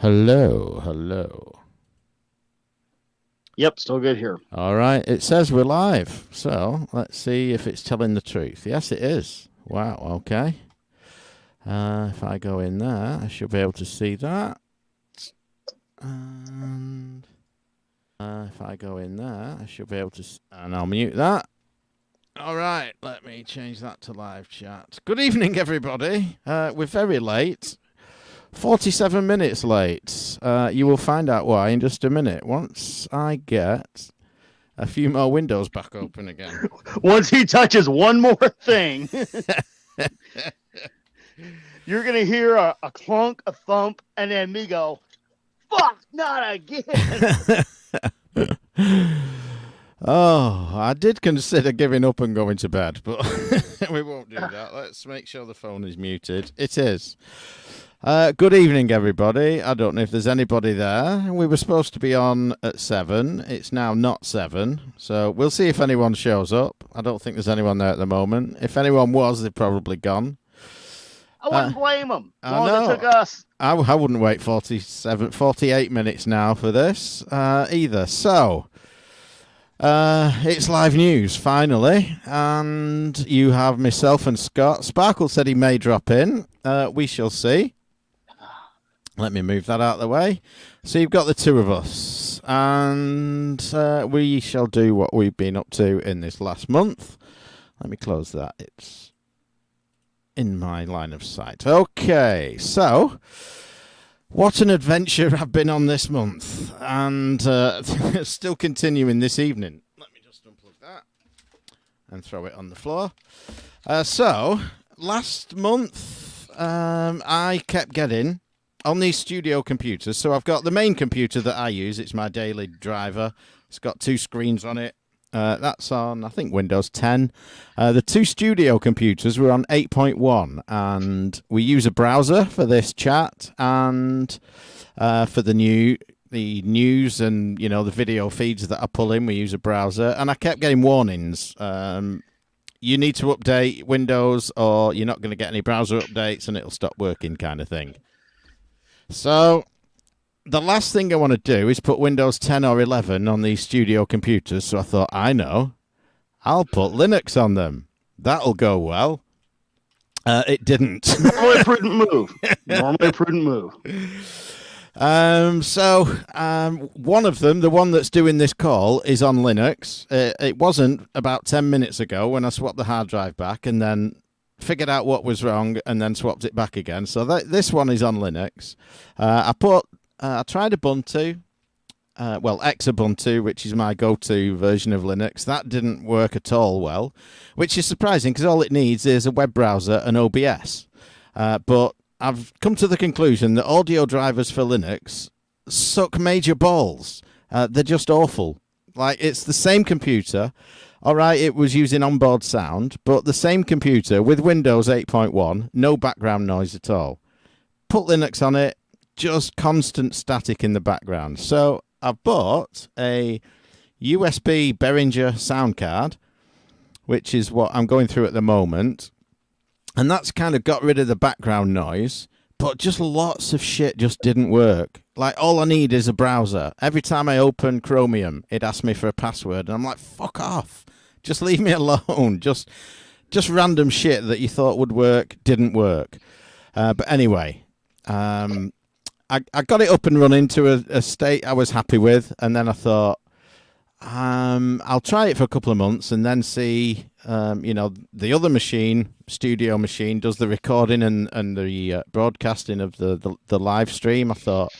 Hello, hello. Yep, still good here. All right, it says we're live, so let's see if it's telling the truth. Yes, it is. Wow, okay. If I go in there, I should be able to see that. And if I go in there, I should be able to... And I'll mute that. All right, let me change that to live chat. Good evening, everybody. We're very late. 47 minutes late. You will find out why in just a minute. Once I get a few more windows back open again. Once he touches one more thing, you're going to hear a clunk, a thump, and then me go, fuck, not again. Oh, I did consider giving up and going to bed, but we won't do that. Let's make sure the phone is muted. It is. Good evening, everybody. I don't know if there's anybody there. We were supposed to be on at 7. It's now not 7, so we'll see if anyone shows up. I don't think there's anyone there at the moment. If anyone was, they've probably gone. I wouldn't blame them. I know. It took us. I wouldn't wait 48 minutes now for this either. So... it's live news, finally, and you have myself and Scott. Sparkle said he may drop in. We shall see. Let me move that out of the way. So you've got the two of us, and we shall do what we've been up to in this last month. Let me close that. It's in my line of sight. Okay, so... what an adventure I've been on this month, and still continuing this evening. Let me just unplug that and throw it on the floor. So, last month, I kept getting on these studio computers. So I've got the main computer that I use. It's my daily driver. It's got 2 screens on it. That's on, I think, Windows 10. The 2 studio computers were on 8.1, and we use a browser for this chat and for the news and, you know, the video feeds that I pull in, we use a browser. And I kept getting warnings. You need to update Windows or you're not going to get any browser updates and it'll stop working kind of thing. So... the last thing I want to do is put Windows 10 or 11 on these studio computers, so I thought, I know, I'll put Linux on them. That'll go well. It didn't. Normally a prudent move. One of them, the one that's doing this call, is on Linux. It wasn't about 10 minutes ago when I swapped the hard drive back and then figured out what was wrong and then swapped it back again. So this one is on Linux. I tried Ubuntu, Xubuntu, which is my go-to version of Linux. That didn't work at all well, which is surprising because all it needs is a web browser and OBS. But I've come to the conclusion that audio drivers for Linux suck major balls. They're just awful. Like, it's the same computer. All right, it was using onboard sound, but the same computer with Windows 8.1, no background noise at all. Put Linux on it. Just constant static in the background. So I've bought a USB Behringer sound card, which is what I'm going through at the moment. And that's kind of got rid of the background noise, but just lots of shit just didn't work. Like, all I need is a browser. Every time I open Chromium, it asks me for a password. And I'm like, fuck off. Just leave me alone. Just random shit that you thought would work didn't work. But anyway... I got it up and running to a state I was happy with, and then I thought, I'll try it for a couple of months and then see, the other machine, studio machine, does the recording and the broadcasting of the live stream. I thought,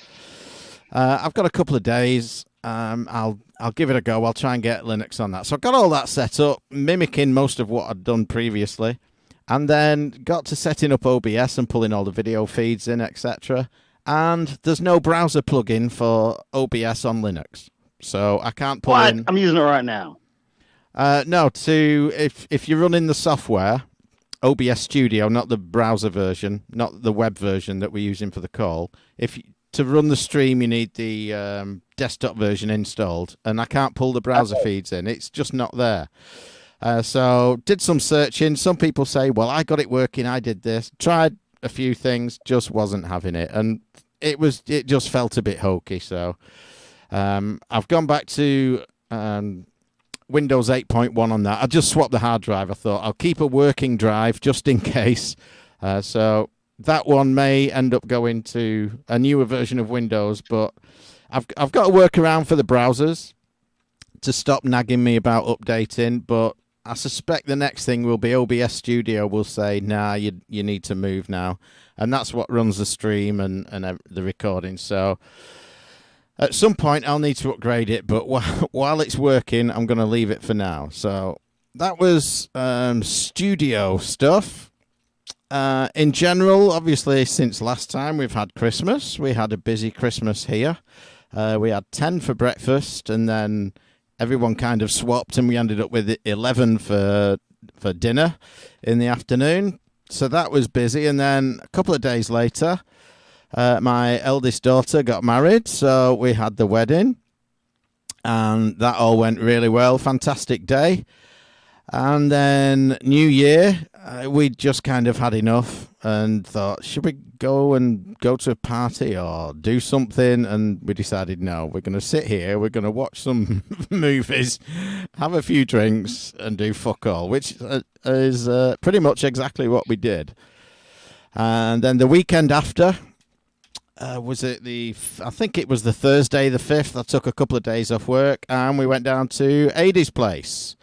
I've got a couple of days, I'll give it a go. I'll try and get Linux on that. So I got all that set up, mimicking most of what I'd done previously, and then got to setting up OBS and pulling all the video feeds in, etc. And there's no browser plugin for OBS on Linux, so I can't pull in. I'm using it right now. No, if you're running the software, OBS Studio, not the browser version, not the web version that we're using for the call. To run the stream, you need the desktop version installed, and I can't pull the browser feeds in. It's just not there. So did some searching. Some people say, well, I got it working. I did this. Tried a few things, just wasn't having it. And it just felt a bit hokey. So I've gone back to Windows 8.1 on that. I just swapped the hard drive. I thought I'll keep a working drive just in case. So that one may end up going to a newer version of Windows, but I've got to work around for the browsers to stop nagging me about updating. But I suspect the next thing will be OBS Studio will say, nah, you need to move now. And that's what runs the stream and the recording. So at some point, I'll need to upgrade it, but while it's working, I'm going to leave it for now. So that was studio stuff. In general, obviously, since last time, we've had Christmas. We had a busy Christmas here. We had 10 for breakfast, and then everyone kind of swapped, and we ended up with 11 for dinner in the afternoon. So that was busy. And then a couple of days later, my eldest daughter got married, so we had the wedding, and that all went really well. Fantastic day. And then New Year, we just kind of had enough and thought, should we go to a party or do something? And we decided, no, we're going to sit here, we're going to watch some movies, have a few drinks, and do fuck all, which is pretty much exactly what we did. And then the weekend after, I think it was the Thursday the 5th, I took a couple of days off work, and we went down to Ady's place.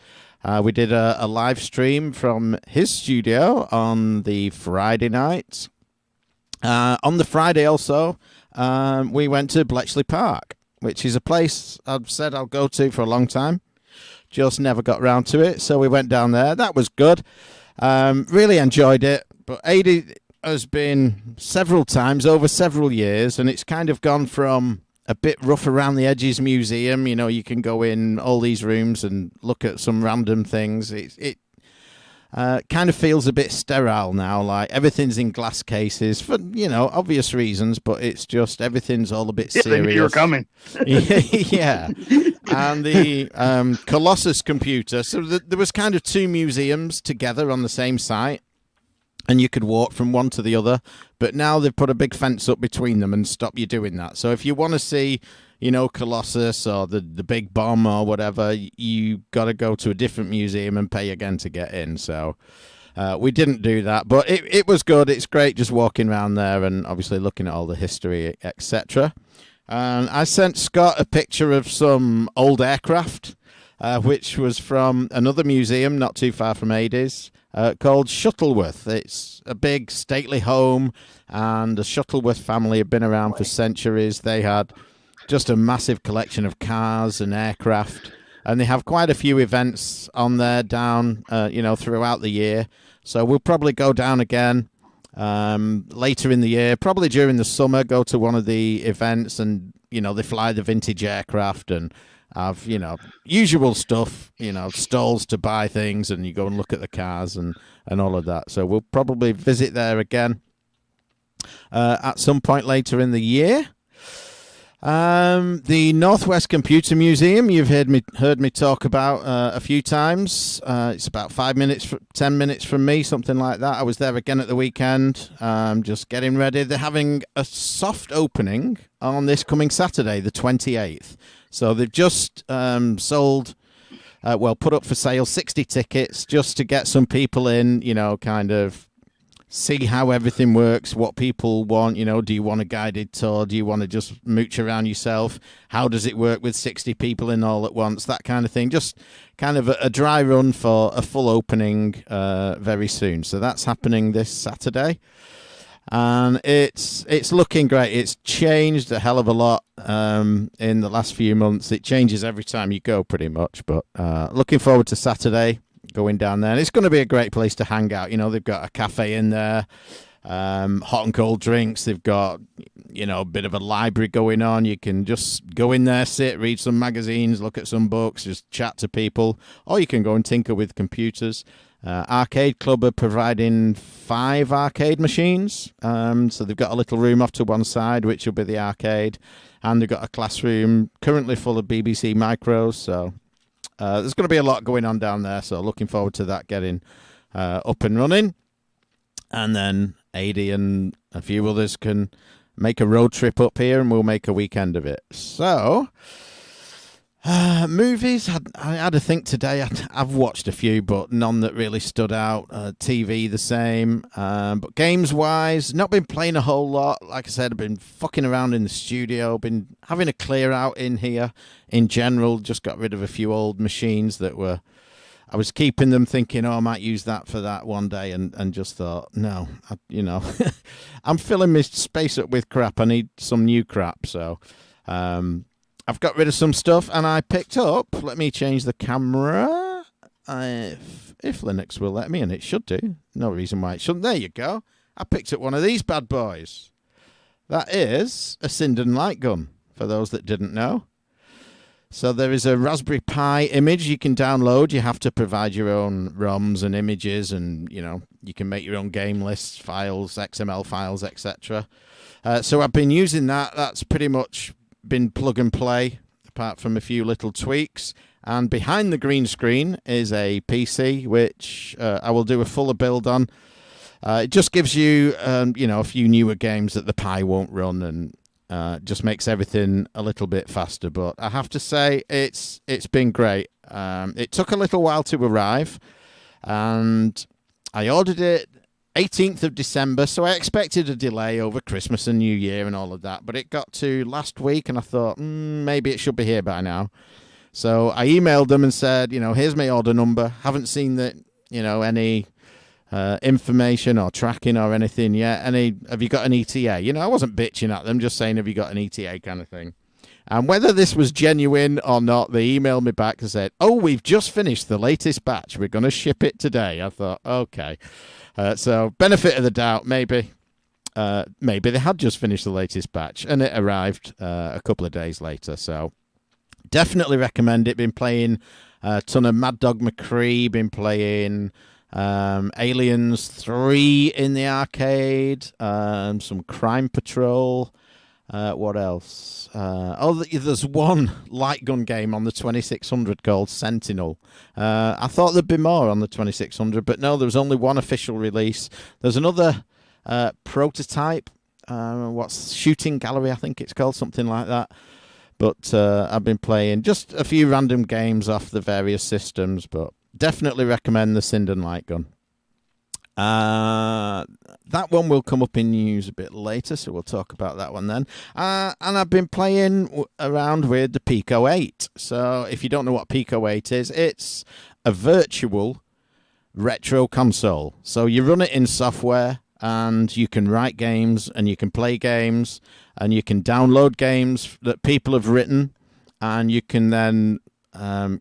We did a live stream from his studio on the Friday night. On the Friday also, we went to Bletchley Park, which is a place I've said I'll go to for a long time. Just never got round to it, so we went down there. That was good. Really enjoyed it. But Ady has been several times over several years, and it's kind of gone from a bit rough around the edges museum. You know, you can go in all these rooms and look at some random things. It kind of feels a bit sterile now, like everything's in glass cases for, obvious reasons, but it's just everything's all a bit serious. They knew you were coming. Yeah. And the Colossus computer. So there was kind of two museums together on the same site, and you could walk from one to the other. But now they've put a big fence up between them and stop you doing that. So if you want to see, Colossus or the big bomb or whatever, you got to go to a different museum and pay again to get in. So we didn't do that, but it was good. It's great just walking around there and obviously looking at all the history, etc. And I sent Scott a picture of some old aircraft, which was from another museum not too far from Ady's. Called Shuttleworth. It's a big stately home, and the Shuttleworth family have been around for centuries. They had just a massive collection of cars and aircraft, and they have quite a few events on there down, throughout the year. So we'll probably go down again later in the year, probably during the summer, go to one of the events, and, they fly the vintage aircraft and have, usual stuff, stalls to buy things, and you go and look at the cars and all of that. So we'll probably visit there again at some point later in the year. The Northwest Computer Museum, you've heard me talk about a few times. It's about 10 minutes from me, something like that. I was there again at the weekend, just getting ready. They're having a soft opening on this coming Saturday, the 28th. So they've just put up for sale 60 tickets just to get some people in, kind of see how everything works, what people want. Do you want a guided tour? Do you want to just mooch around yourself? How does it work with 60 people in all at once? That kind of thing. Just kind of a dry run for a full opening very soon. So that's happening this Saturday. And it's looking great. It's changed a hell of a lot in the last few months. It changes every time you go, pretty much. But looking forward to Saturday, going down there. And it's going to be a great place to hang out. They've got a cafe in there, hot and cold drinks. They've got, a bit of a library going on. You can just go in there, sit, read some magazines, look at some books, just chat to people. Or you can go and tinker with computers. Arcade Club are providing 5 arcade machines. So they've got a little room off to one side, which will be the arcade. And they've got a classroom currently full of BBC micros. So there's going to be a lot going on down there. So looking forward to that getting up and running. And then Ady and a few others can make a road trip up here, and we'll make a weekend of it. So, movies, I had to think today. I've watched a few, but none that really stood out. TV, the same. But games-wise, not been playing a whole lot. Like I said, I've been fucking around in the studio, been having a clear out in here in general. Just got rid of a few old machines that were... I was keeping them thinking, I might use that for that one day, and just thought, no, I'm filling my space up with crap. I need some new crap, so I've got rid of some stuff, and I picked up, let me change the camera, if Linux will let me, and it should do. No reason why it shouldn't. There you go. I picked up one of these bad boys. That is a Sinden light gun, for those that didn't know. So there is a Raspberry Pi image you can download. You have to provide your own ROMs and images, and you can make your own game lists, files, XML files, etc. So I've been using that. That's pretty much been plug and play, apart from a few little tweaks. And behind the green screen is a PC, which I will do a fuller build on. It just gives you, a few newer games that the Pi won't run, and just makes everything a little bit faster. But I have to say, it's been great. It took a little while to arrive, and I ordered it 18th of December, so I expected a delay over Christmas and New Year and all of that. But it got to last week, and I thought, maybe it should be here by now. So I emailed them and said, here's my order number. Haven't seen that, any... information or tracking or anything yet. Have you got an ETA? I wasn't bitching at them, just saying, have you got an ETA kind of thing. And whether this was genuine or not, they emailed me back and said, we've just finished the latest batch. We're going to ship it today. I thought, okay. So benefit of the doubt, maybe. Maybe they had just finished the latest batch, and it arrived a couple of days later. So definitely recommend it. Been playing a ton of Mad Dog McCree, been playing... Aliens 3 in the arcade, some Crime Patrol, what else? There's one light gun game on the 2600 called Sentinel. I thought there'd be more on the 2600, but no, there was only one official release. There's another prototype, what's Shooting Gallery, I think it's called, something like that. But I've been playing just a few random games off the various systems, but definitely recommend the Sinden light gun. That one will come up in news a bit later, so we'll talk about that one then. And I've been playing around with the Pico 8. So if you don't know what Pico 8 is, it's a virtual retro console. So you run it in software, and you can write games, and you can play games, and you can download games that people have written, and you can then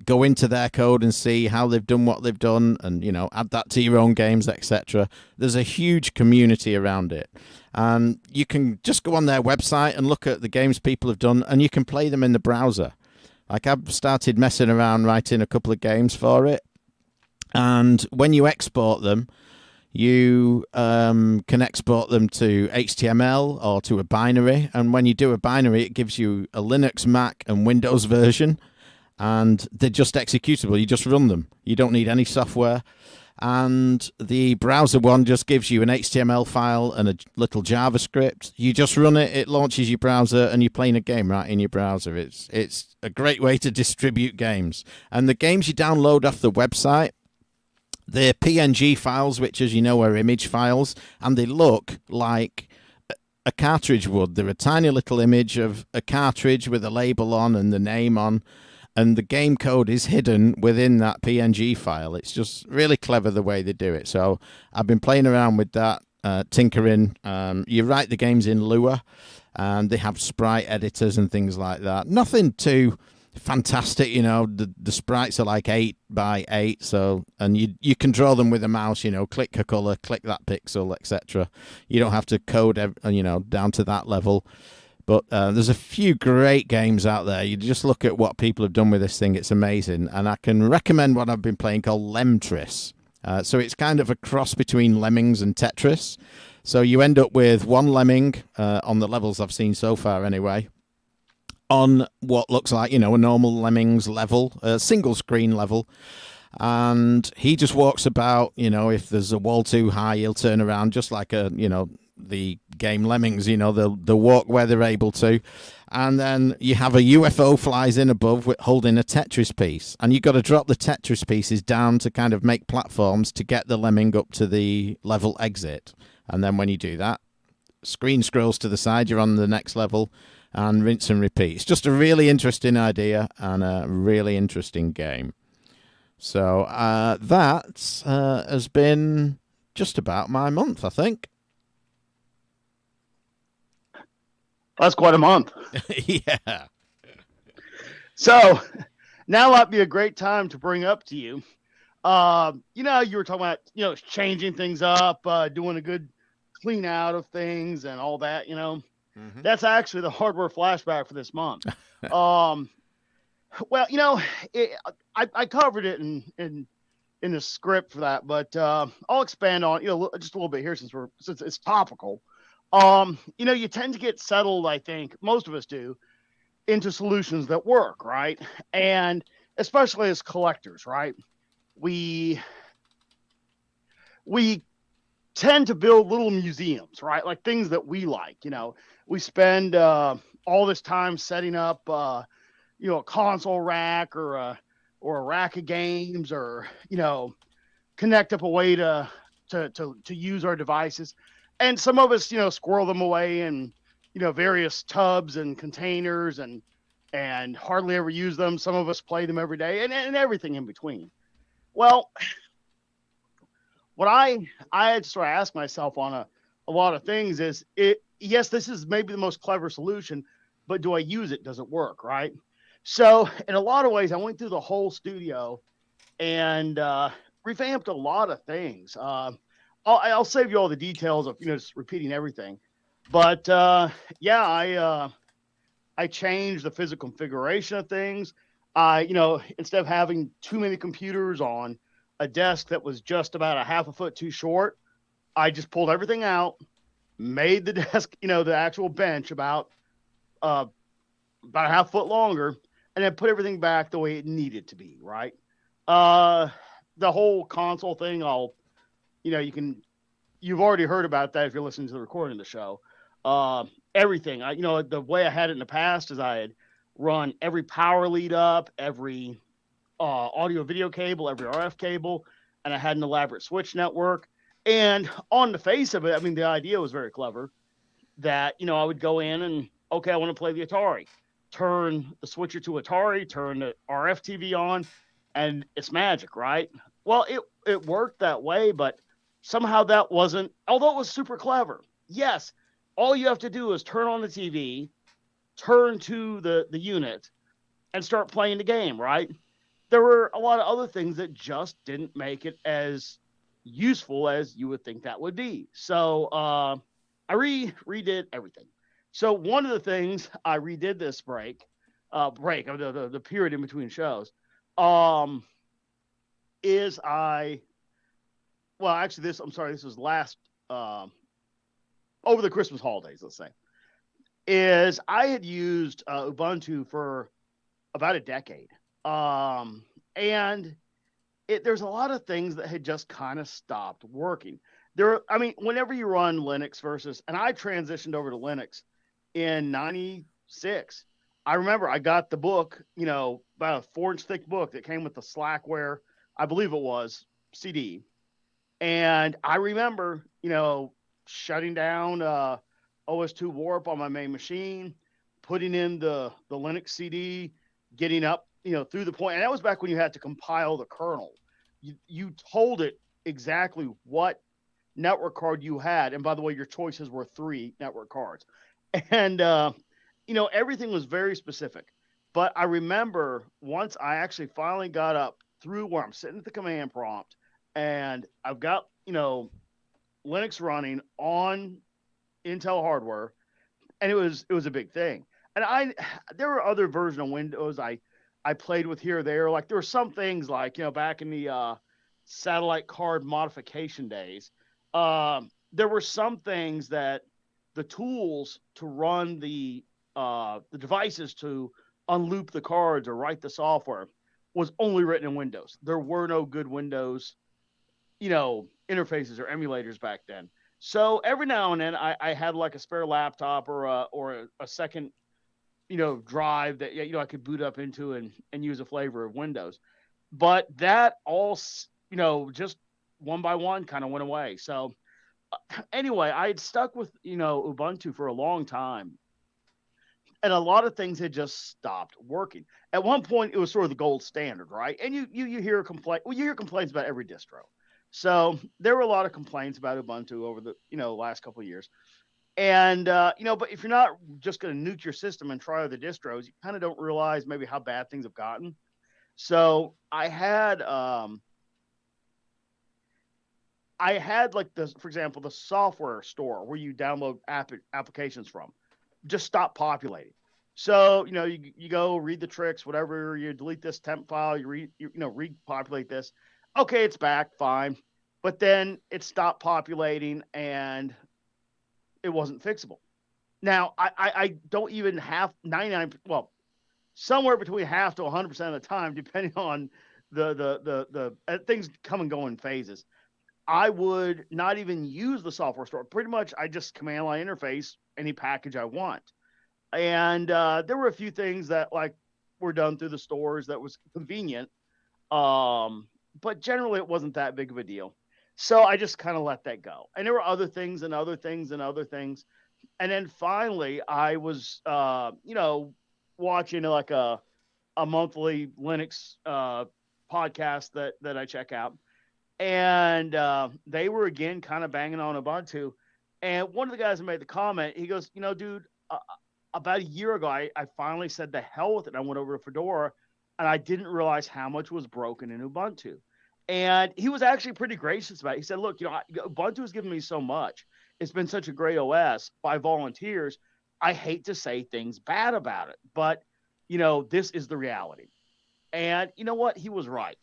go into their code and see how they've done what they've done, and add that to your own games, etc. There's a huge community around it, and you can just go on their website and look at the games people have done, and you can play them in the browser. Like, I've started messing around writing a couple of games for it, and when you export them, you can export them to HTML or to a binary, and when you do a binary, it gives you a Linux, Mac, and Windows version. And they're just executable. You just run them. You don't need any software. And the browser one just gives you an HTML file and a little JavaScript. You just run it. It launches your browser, and you're playing a game right in your browser. It's a great way to distribute games. And the games you download off the website, they're PNG files, which, as you know, are image files, and they look like a cartridge would. They're a tiny little image of a cartridge with a label on and the name on. And the game code is hidden within that PNG file. It's just really clever the way they do it. So I've been playing around with that, tinkering. You write the games in Lua, and they have sprite editors and things like that. Nothing too fantastic, the sprites are like 8 by 8, so, and you can draw them with a mouse, click a color, click that pixel, etc. You don't have to code, down to that level. But there's a few great games out there. You just look at what people have done with this thing. It's amazing. And I can recommend one I've been playing called Lemtris. So it's kind of a cross between Lemmings and Tetris. So you end up with one lemming, on the levels I've seen so far anyway, on what looks like, a normal Lemmings level, a single screen level. And he just walks about, if there's a wall too high, he'll turn around just like a, the game Lemmings. They'll walk where they're able to, and then you have a UFO flies in above holding a Tetris piece, and you've got to drop the Tetris pieces down to kind of make platforms to get the lemming up to the level exit. And then when you do that, screen scrolls to the side, you're on the next level, and rinse and repeat. It's just a really interesting idea and a really interesting game. So that has been just about my month, I think. That's quite a month. Yeah. So now might be a great time to bring up to you. You were talking about, changing things up, doing a good clean out of things and all that, Mm-hmm. That's actually the hardware flashback for this month. Well, I covered it in the script for that, but I'll expand on just a little bit here since it's topical. You tend to get settled, I think most of us do, into solutions that work, right? And especially as collectors, right? We tend to build little museums, right? Like things that we like. We spend all this time setting up, a console rack or a rack of games, or connect up a way to use our devices. And some of us, squirrel them away in, various tubs and containers and hardly ever use them. Some of us play them every day and everything in between. Well, what I had to sort of ask myself on a lot of things is, yes, this is maybe the most clever solution, but do I use it? Does it work? Right. So in a lot of ways, I went through the whole studio and revamped a lot of things. I'll save you all the details of, just repeating everything. But I changed the physical configuration of things. Instead of having too many computers on a desk that was just about a half a foot too short, I just pulled everything out, made the desk, the actual bench about a half foot longer, and then put everything back the way it needed to be. Right. The whole console thing, you've already heard about that if you're listening to the recording of the show. Everything, the way I had it in the past is I had run every power lead up, every audio video cable, every RF cable, and I had an elaborate switch network. And on the face of it, I mean, the idea was very clever that, I would go in and, okay, I want to play the Atari, turn the switcher to Atari, turn the RF TV on, and it's magic, right? Well, it worked that way, but somehow that wasn't, although it was super clever. Yes, all you have to do is turn on the TV, turn to the unit, and start playing the game, right? There were a lot of other things that just didn't make it as useful as you would think that would be. So I redid everything. So one of the things I redid this break of the period in between shows, is this was last over the Christmas holidays, let's say, is I had used Ubuntu for about a decade. And there's a lot of things that had just kind of stopped working. Whenever you run Linux and I transitioned over to Linux in 96. I remember I got the book, about a 4-inch thick book that came with the Slackware, I believe it was, CD. And I remember, shutting down OS2 Warp on my main machine, putting in the Linux CD, getting up, through the point. And that was back when you had to compile the kernel. You told it exactly what network card you had. And by the way, your choices were 3 network cards. And, everything was very specific. But I remember once I actually finally got up through where I'm sitting at the command prompt and I've got, Linux running on Intel hardware, and it was a big thing. And there were other versions of Windows I played with here or there. Like there were some things like, back in the satellite card modification days, there were some things that the tools to run the devices to unloop the cards or write the software was only written in Windows. There were no good Windows, interfaces or emulators back then. So every now and then I had like a spare laptop or a second, drive that, I could boot up into and use a flavor of Windows. But that all, just one by one kind of went away. So anyway, I had stuck with, Ubuntu for a long time, and a lot of things had just stopped working. At one point, it was sort of the gold standard, right? And you hear complaint. Well, you hear complaints about every distro. So there were a lot of complaints about Ubuntu over the last couple of years. And but if you're not just going to nuke your system and try other distros, you kind of don't realize maybe how bad things have gotten. So I had like the, for example, the software store where you download applications from, just stop populating. So you go read the tricks, whatever. You delete this temp file, repopulate this. Okay, it's back, fine, but then it stopped populating and it wasn't fixable. Now I don't even have 99. Well, somewhere between half to 100% of the time, depending on the things come and go in phases. I would not even use the software store. Pretty much, I just command line interface any package I want. And there were a few things that like were done through the stores that was convenient, but generally it wasn't that big of a deal. So I just kind of let that go. And there were other things and other things and other things. And then finally, I was, watching like a monthly Linux podcast that I check out, and they were again kind of banging on Ubuntu. And one of the guys that made the comment, he goes, dude, about a year ago, I finally said the hell with it. I went over to Fedora, and I didn't realize how much was broken in Ubuntu. And he was actually pretty gracious about it. He said, look, Ubuntu has given me so much. It's been such a great OS by volunteers. I hate to say things bad about it, but, this is the reality. And you know what? He was right.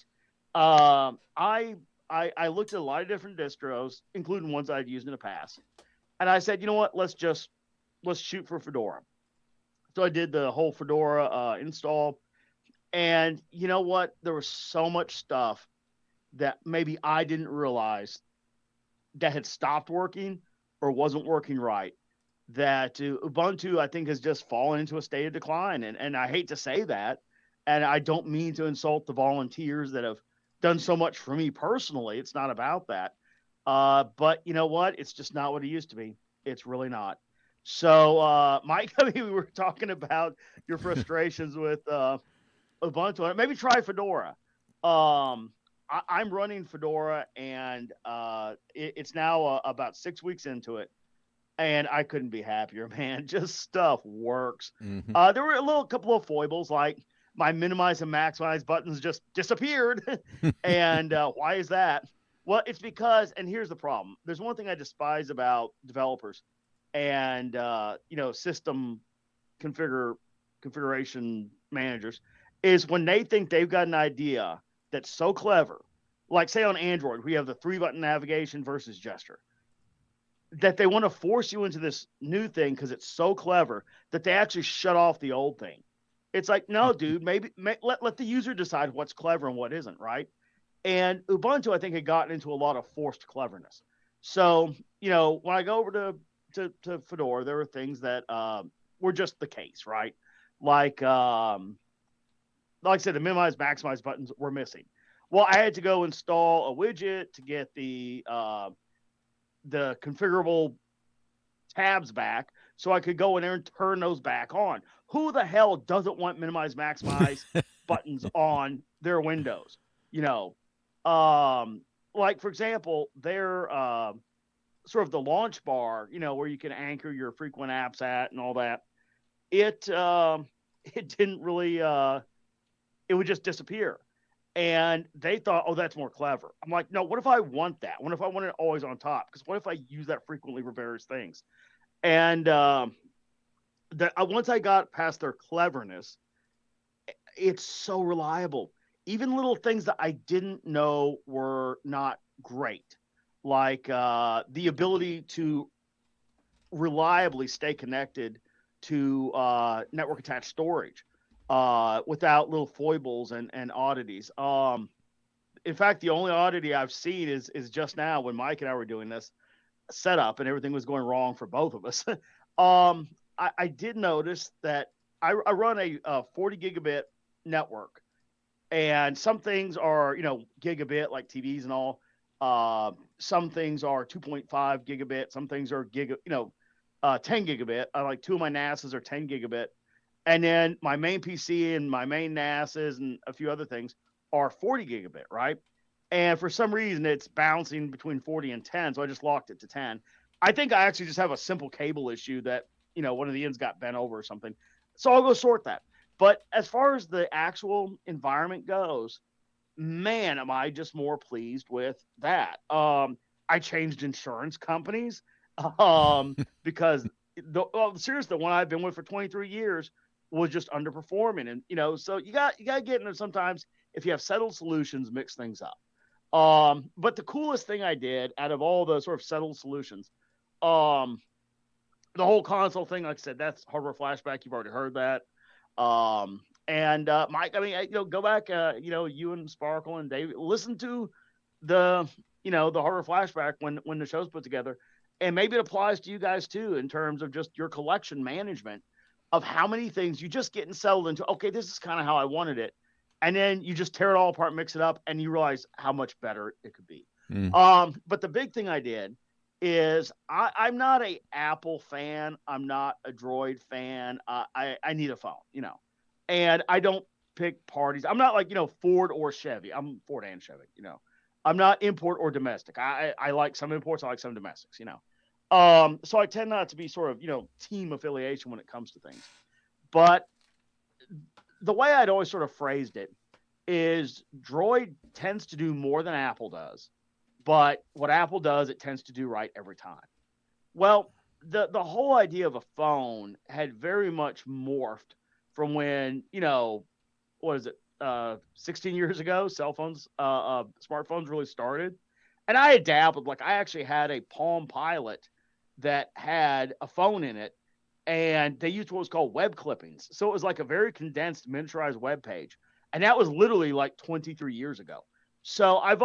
Um, I I looked at a lot of different distros, including ones I'd used in the past, and I said, you know what? Let's shoot for Fedora. So I did the whole Fedora install, and you know what? There was so much stuff that maybe I didn't realize that had stopped working or wasn't working right. That Ubuntu, I think, has just fallen into a state of decline, and I hate to say that, and I don't mean to insult the volunteers that have done so much for me personally. It's not about that. But you know what? It's just not what it used to be. It's really not. So, Mike, I mean, we were talking about your frustrations with Ubuntu. Maybe try Fedora. I'm running Fedora, and it's now about 6 weeks into it, and I couldn't be happier, man. Just stuff works. Hmm. There were couple of foibles, like my minimize and maximize buttons just disappeared, and why is that? Well, it's because, and here's the problem. There's one thing I despise about developers, and system configuration managers, is when they think they've got an idea that's so clever, like say on Android, we have the 3 button navigation versus gesture, that they want to force you into this new thing because it's so clever that they actually shut off the old thing. It's like, no, dude, let the user decide what's clever and what isn't, right? And Ubuntu, I think, had gotten into a lot of forced cleverness. So, when I go over to Fedora, there were things that were just the case, right? Like, like I said, the minimize, maximize buttons were missing. Well, I had to go install a widget to get the configurable tabs back so I could go in there and turn those back on. Who the hell doesn't want minimize, maximize buttons on their windows? You know, like for example, their sort of the launch bar, where you can anchor your frequent apps at and all that. It it didn't really it would just disappear. And they thought, oh, that's more clever. I'm like, no, what if I want that? What if I want it always on top? Because what if I use that frequently for various things? And once I got past their cleverness, it's so reliable. Even little things that I didn't know were not great, like the ability to reliably stay connected to network attached storage without little foibles and oddities. In fact, the only oddity I've seen is just now when Mike and I were doing this. setup and everything was going wrong for both of us, I did notice that I run a 40 gigabit network, and some things are gigabit like TVs and all. Some things are 2.5 gigabit. Some things are 10 gigabit. I like two of my NASs are 10 gigabit, and then my main PC and my main NASs and a few other things are 40 gigabit, right? And for some reason, it's bouncing between 40 and 10, so I just locked it to 10. I think I actually just have a simple cable issue that one of the ends got bent over or something. So I'll go sort that. But as far as the actual environment goes, man, am I just more pleased with that. I changed insurance companies because seriously, the one I've been with for 23 years was just underperforming, and so you got to get into sometimes if you have settled solutions, mix things up. But the coolest thing I did out of all the sort of settled solutions, um, the whole console thing, like I said, that's hardware flashback. You've already heard that. And Mike, I mean, go back, you and Sparkle and David, listen to the, the hardware flashback when the show's put together, and maybe it applies to you guys too in terms of just your collection management of how many things you just getting settled into. Okay, this is kind of how I wanted it, and then you just tear it all apart, mix it up, and you realize how much better it could be. But the big thing I did is I'm not a Apple fan. I'm not a Droid fan. I need a phone, and I don't pick parties. I'm not like, Ford or Chevy. I'm Ford and Chevy. I'm not import or domestic. I like some imports. I like some domestics. So I tend not to be sort of, team affiliation when it comes to things. But the way I'd always sort of phrased it is Droid tends to do more than Apple does. But what Apple does, it tends to do right every time. Well, the whole idea of a phone had very much morphed from when, what is it, 16 years ago, cell phones, smartphones really started. And I had dabbled. Like, I actually had a Palm Pilot that had a phone in it, and they used what was called web clippings. So it was like a very condensed, miniaturized web page. And that was literally like 23 years ago. So I've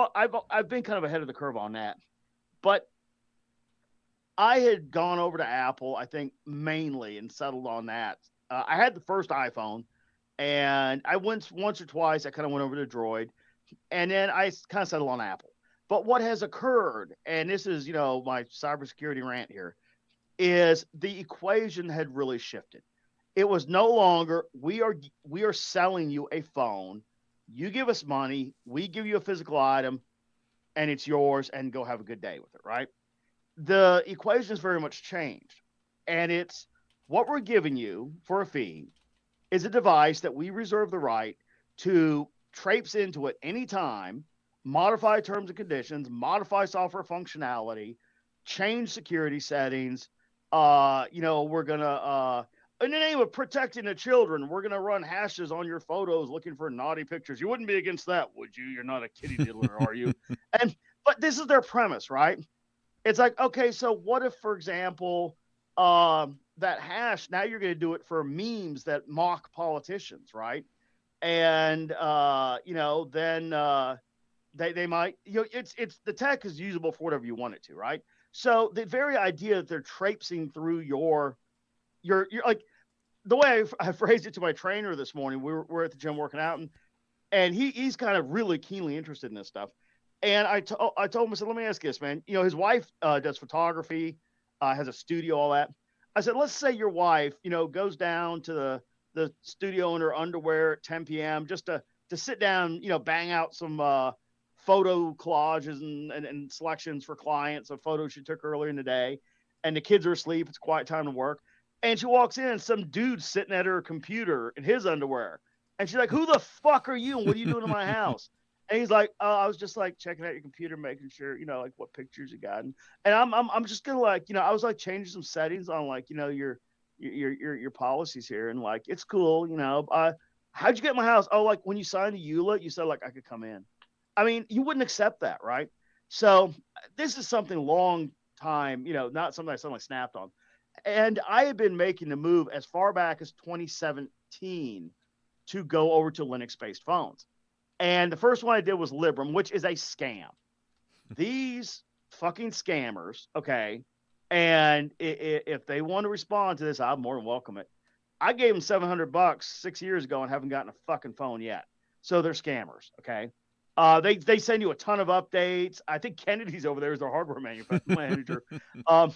been kind of ahead of the curve on that. But I had gone over to Apple, I think mainly, and settled on that. I had the first iPhone, and I went once or twice. I kind of went over to Droid, and then I kind of settled on Apple. But what has occurred, and this is my cybersecurity rant here, is the equation had really shifted. It was no longer we are selling you a phone. You give us money, we give you a physical item, and it's yours, and go have a good day with it, right? The equation has very much changed. And it's what we're giving you for a fee is a device that we reserve the right to traipse into at any time, modify terms and conditions, modify software functionality, change security settings. We're going to, in the name of protecting the children, we're going to run hashes on your photos looking for naughty pictures. You wouldn't be against that, would you? You're not a kitty diddler, are you? But this is their premise, right? It's like, okay, so what if, for example, that hash, now you're going to do it for memes that mock politicians, right? And, then they might, it's the tech is usable for whatever you want it to, right? So the very idea that they're traipsing through your like, the way I phrased it to my trainer this morning, we're at the gym working out, and he's kind of really keenly interested in this stuff. And I told him, I said, let me ask you this, man. His wife does photography, has a studio, all that. I said, let's say your wife, goes down to the studio in her underwear at 10 p.m. just to sit down, bang out some photo collages and selections for clients of photos she took earlier in the day. And the kids are asleep. It's quiet time to work. And she walks in, and some dude's sitting at her computer in his underwear. And she's like, who the fuck are you? And what are you doing in my house? And he's like, oh, I was just like checking out your computer, making sure, like what pictures you got. And I'm just gonna like, I was like changing some settings on like, your policies here. And like, it's cool. How'd you get in my house? Oh, like when you signed the EULA, you said like I could come in. I mean, you wouldn't accept that, right? So this is something long time, not something I suddenly snapped on. And I had been making the move as far back as 2017 to go over to Linux-based phones. And the first one I did was Librem, which is a scam. These fucking scammers. Okay. And if they want to respond to this, I'm more than welcome it. I gave them $700 6 years ago and haven't gotten a fucking phone yet. So they're scammers. Okay. They send you a ton of updates. I think Kennedy's over there as their hardware manager. Um,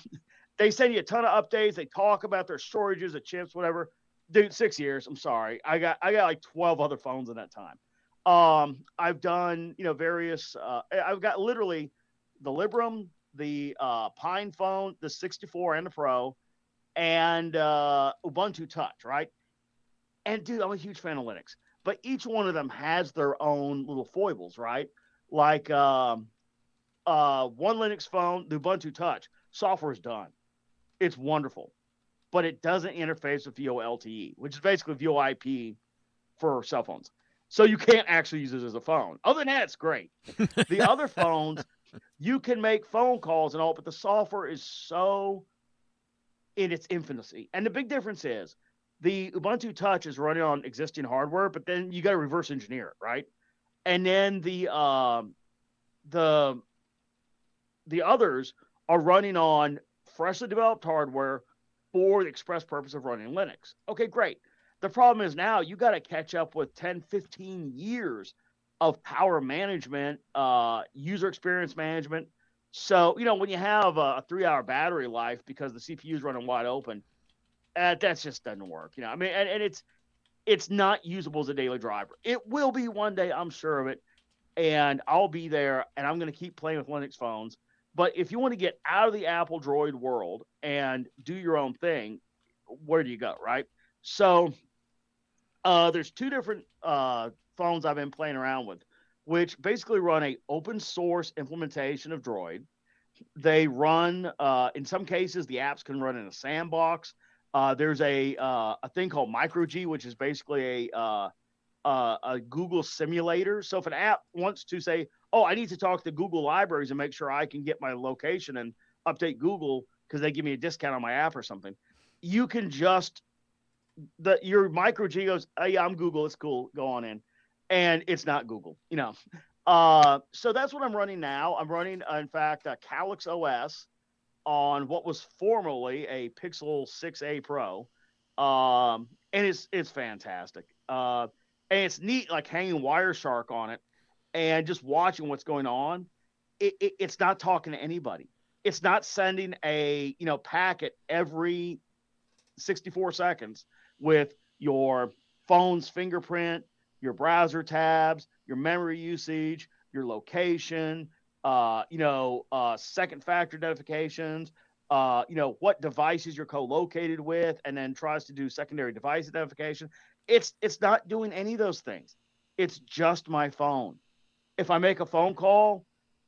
they send you a ton of updates. They talk about their storages, the chips, whatever. Dude, 6 years. I'm sorry. I got like 12 other phones in that time. I've done various. I've got literally the Librem, the Pine phone, the 64 and the Pro, and Ubuntu Touch. Right. And dude, I'm a huge fan of Linux, but each one of them has their own little foibles. Right. Like one Linux phone, the Ubuntu Touch software is done. It's wonderful, but it doesn't interface with VoLTE, which is basically VoIP for cell phones. So you can't actually use it as a phone. Other than that, it's great. The other phones, you can make phone calls and all, but the software is so in its infancy. And the big difference is the Ubuntu Touch is running on existing hardware, but then you got to reverse engineer it, right? And then the the others are running on freshly developed hardware for the express purpose of running Linux. Okay, great. The problem is now you got to catch up with 10, 15 years of power management, user experience management. So, when you have a 3 hour battery life because the CPU is running wide open, that just doesn't work. I mean, and it's not usable as a daily driver. It will be one day, I'm sure of it, and I'll be there, and I'm going to keep playing with Linux phones. But if you want to get out of the Apple Droid world and do your own thing, where do you go, right? So there's two different phones I've been playing around with, which basically run a open source implementation of Droid. They run, in some cases, the apps can run in a sandbox. There's a thing called MicroG, which is basically a Google simulator. So if an app wants to say, "Oh, I need to talk to Google libraries and make sure I can get my location and update Google because they give me a discount on my app or something," you can just your micro G goes, "Oh yeah, I'm Google. It's cool. Go on in," and it's not Google. So that's what I'm running now. I'm running, in fact, a Calyx OS on what was formerly a Pixel 6a Pro, and it's fantastic. And it's neat, like hanging Wireshark on it and just watching what's going on. It's not talking to anybody. It's not sending a packet every 64 seconds with your phone's fingerprint, your browser tabs, your memory usage, your location, second factor notifications, what devices you're co-located with, and then tries to do secondary device identification. It's not doing any of those things. It's just my phone. If I make a phone call,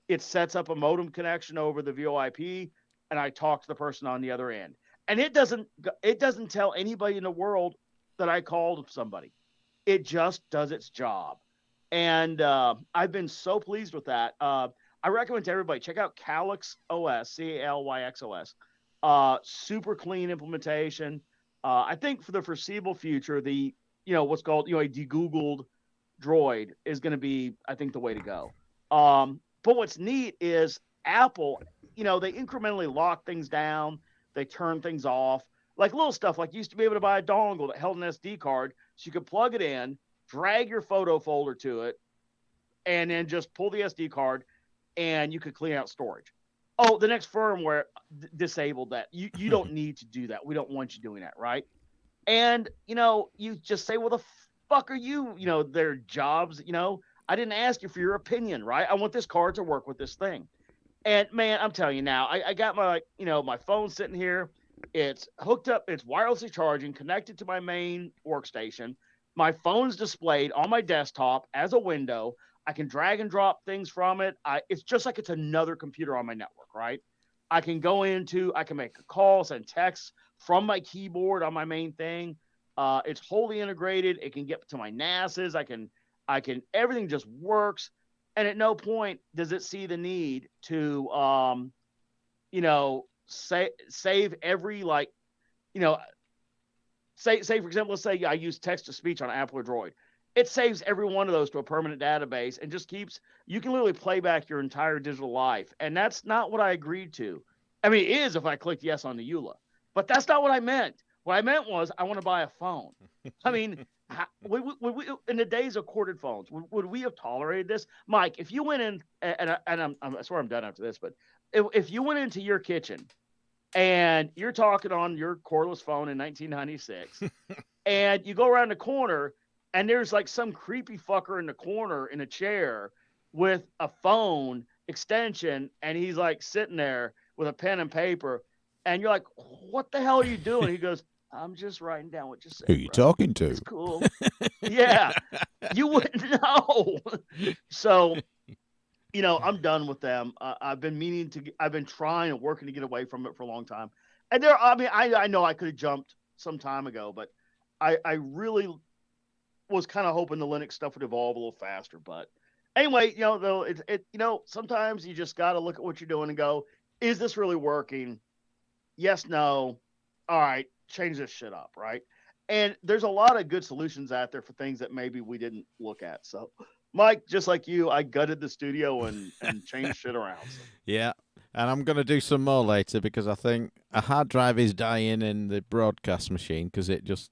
it sets up a modem connection over the VoIP, and I talk to the person on the other end. And it doesn't tell anybody in the world that I called somebody. It just does its job. And I've been so pleased with that. I recommend to everybody, check out Calyx OS, Calyxos. Super clean implementation. I think for the foreseeable future, the what's called a de-Googled Droid is going to be, I think, the way to go. But what's neat is Apple, they incrementally lock things down, they turn things off, like little stuff. Like you used to be able to buy a dongle that held an SD card, so you could plug it in, drag your photo folder to it, and then just pull the SD card, and you could clean out storage. Oh, the next firmware disabled that. You don't need to do that. We don't want you doing that, right? And you just say, well, the fuck are you? Their jobs. I didn't ask you for your opinion, right? I want this card to work with this thing. And man, I'm telling you now, I got my my phone sitting here. It's hooked up. It's wirelessly charging, connected to my main workstation. My phone's displayed on my desktop as a window. I can drag and drop things from it. It's just like it's another computer on my network, right? I can make a call, send texts from my keyboard on my main thing. It's wholly integrated. It can get to my NASs. Everything just works. And at no point does it see the need to, save every say for example, let's say I use text to speech on Apple or Droid. it saves every one of those to a permanent database and just keeps. You can literally play back your entire digital life, and that's not what I agreed to. I mean, it is if I clicked yes on the EULA, but that's not what I meant. What I meant was I want to buy a phone. I mean, in the days of corded phones, would we have tolerated this? Mike, if you went in, and I swear I'm done after this, but if you went into your kitchen and you're talking on your cordless phone in 1996, and you go around the corner and there's like some creepy fucker in the corner in a chair with a phone extension, and he's like sitting there with a pen and paper, and you're like, what the hell are you doing? He goes, I'm just writing down what you said. Who are you talking to? It's cool. Yeah. You wouldn't know. So, I'm done with them. I've been trying and working to get away from it for a long time. And I know I could have jumped some time ago, but I really was kind of hoping the Linux stuff would evolve a little faster. But anyway, though sometimes you just got to look at what you're doing and go, is this really working? Yes, no. All right, change this shit up, right? And there's a lot of good solutions out there for things that maybe we didn't look at. So, Mike, just like you, I gutted the studio and changed shit around. So. Yeah, and I'm going to do some more later because I think a hard drive is dying in the broadcast machine because it just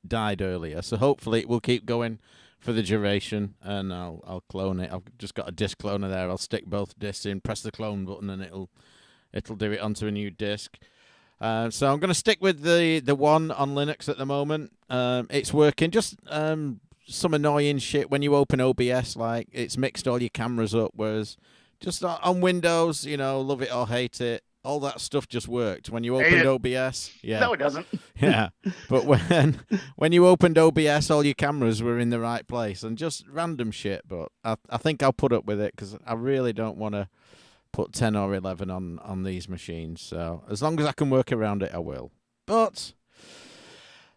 died earlier. So hopefully it will keep going for the duration, and I'll clone it. I've just got a disk cloner there. I'll stick both disks in, press the clone button, and it'll do it onto a new disk. So I'm going to stick with the one on Linux at the moment. It's working. Just some annoying shit when you open OBS, like it's mixed all your cameras up, whereas just on Windows, love it or hate it, all that stuff just worked. When you opened OBS, yeah. No, it doesn't. Yeah, but when you opened OBS, all your cameras were in the right place and just random shit. But I think I'll put up with it because I really don't want to put 10 or 11 on these machines. So as long as I can work around it, I will. But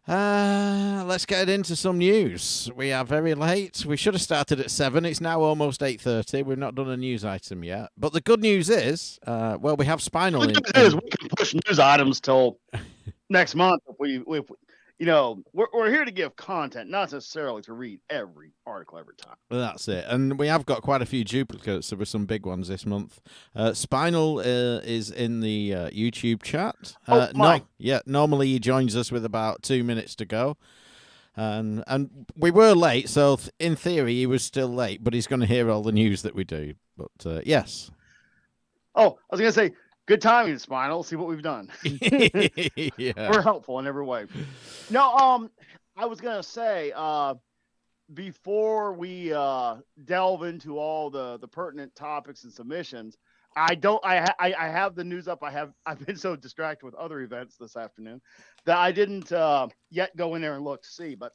let's get into some news. We are very late. We should have started at 7. It's now almost 8:30. We've not done a news item yet. But the good news is, we have Spinal. The good news is we can push news items till next month if we're here to give content, not necessarily to read every article every time. That's it. And we have got quite a few duplicates. There were some big ones this month. Spinal is in the YouTube chat. Mike. Normally he joins us with about 2 minutes to go. And we were late, so in theory he was still late, but he's going to hear all the news that we do. But yes. Oh, I was going to say, good timing, Spinal. See what we've done. Yeah. We're helpful in every way. No, I was gonna say, before we delve into all the pertinent topics and submissions, I have the news up. I've been so distracted with other events this afternoon that I didn't yet go in there and look to see. But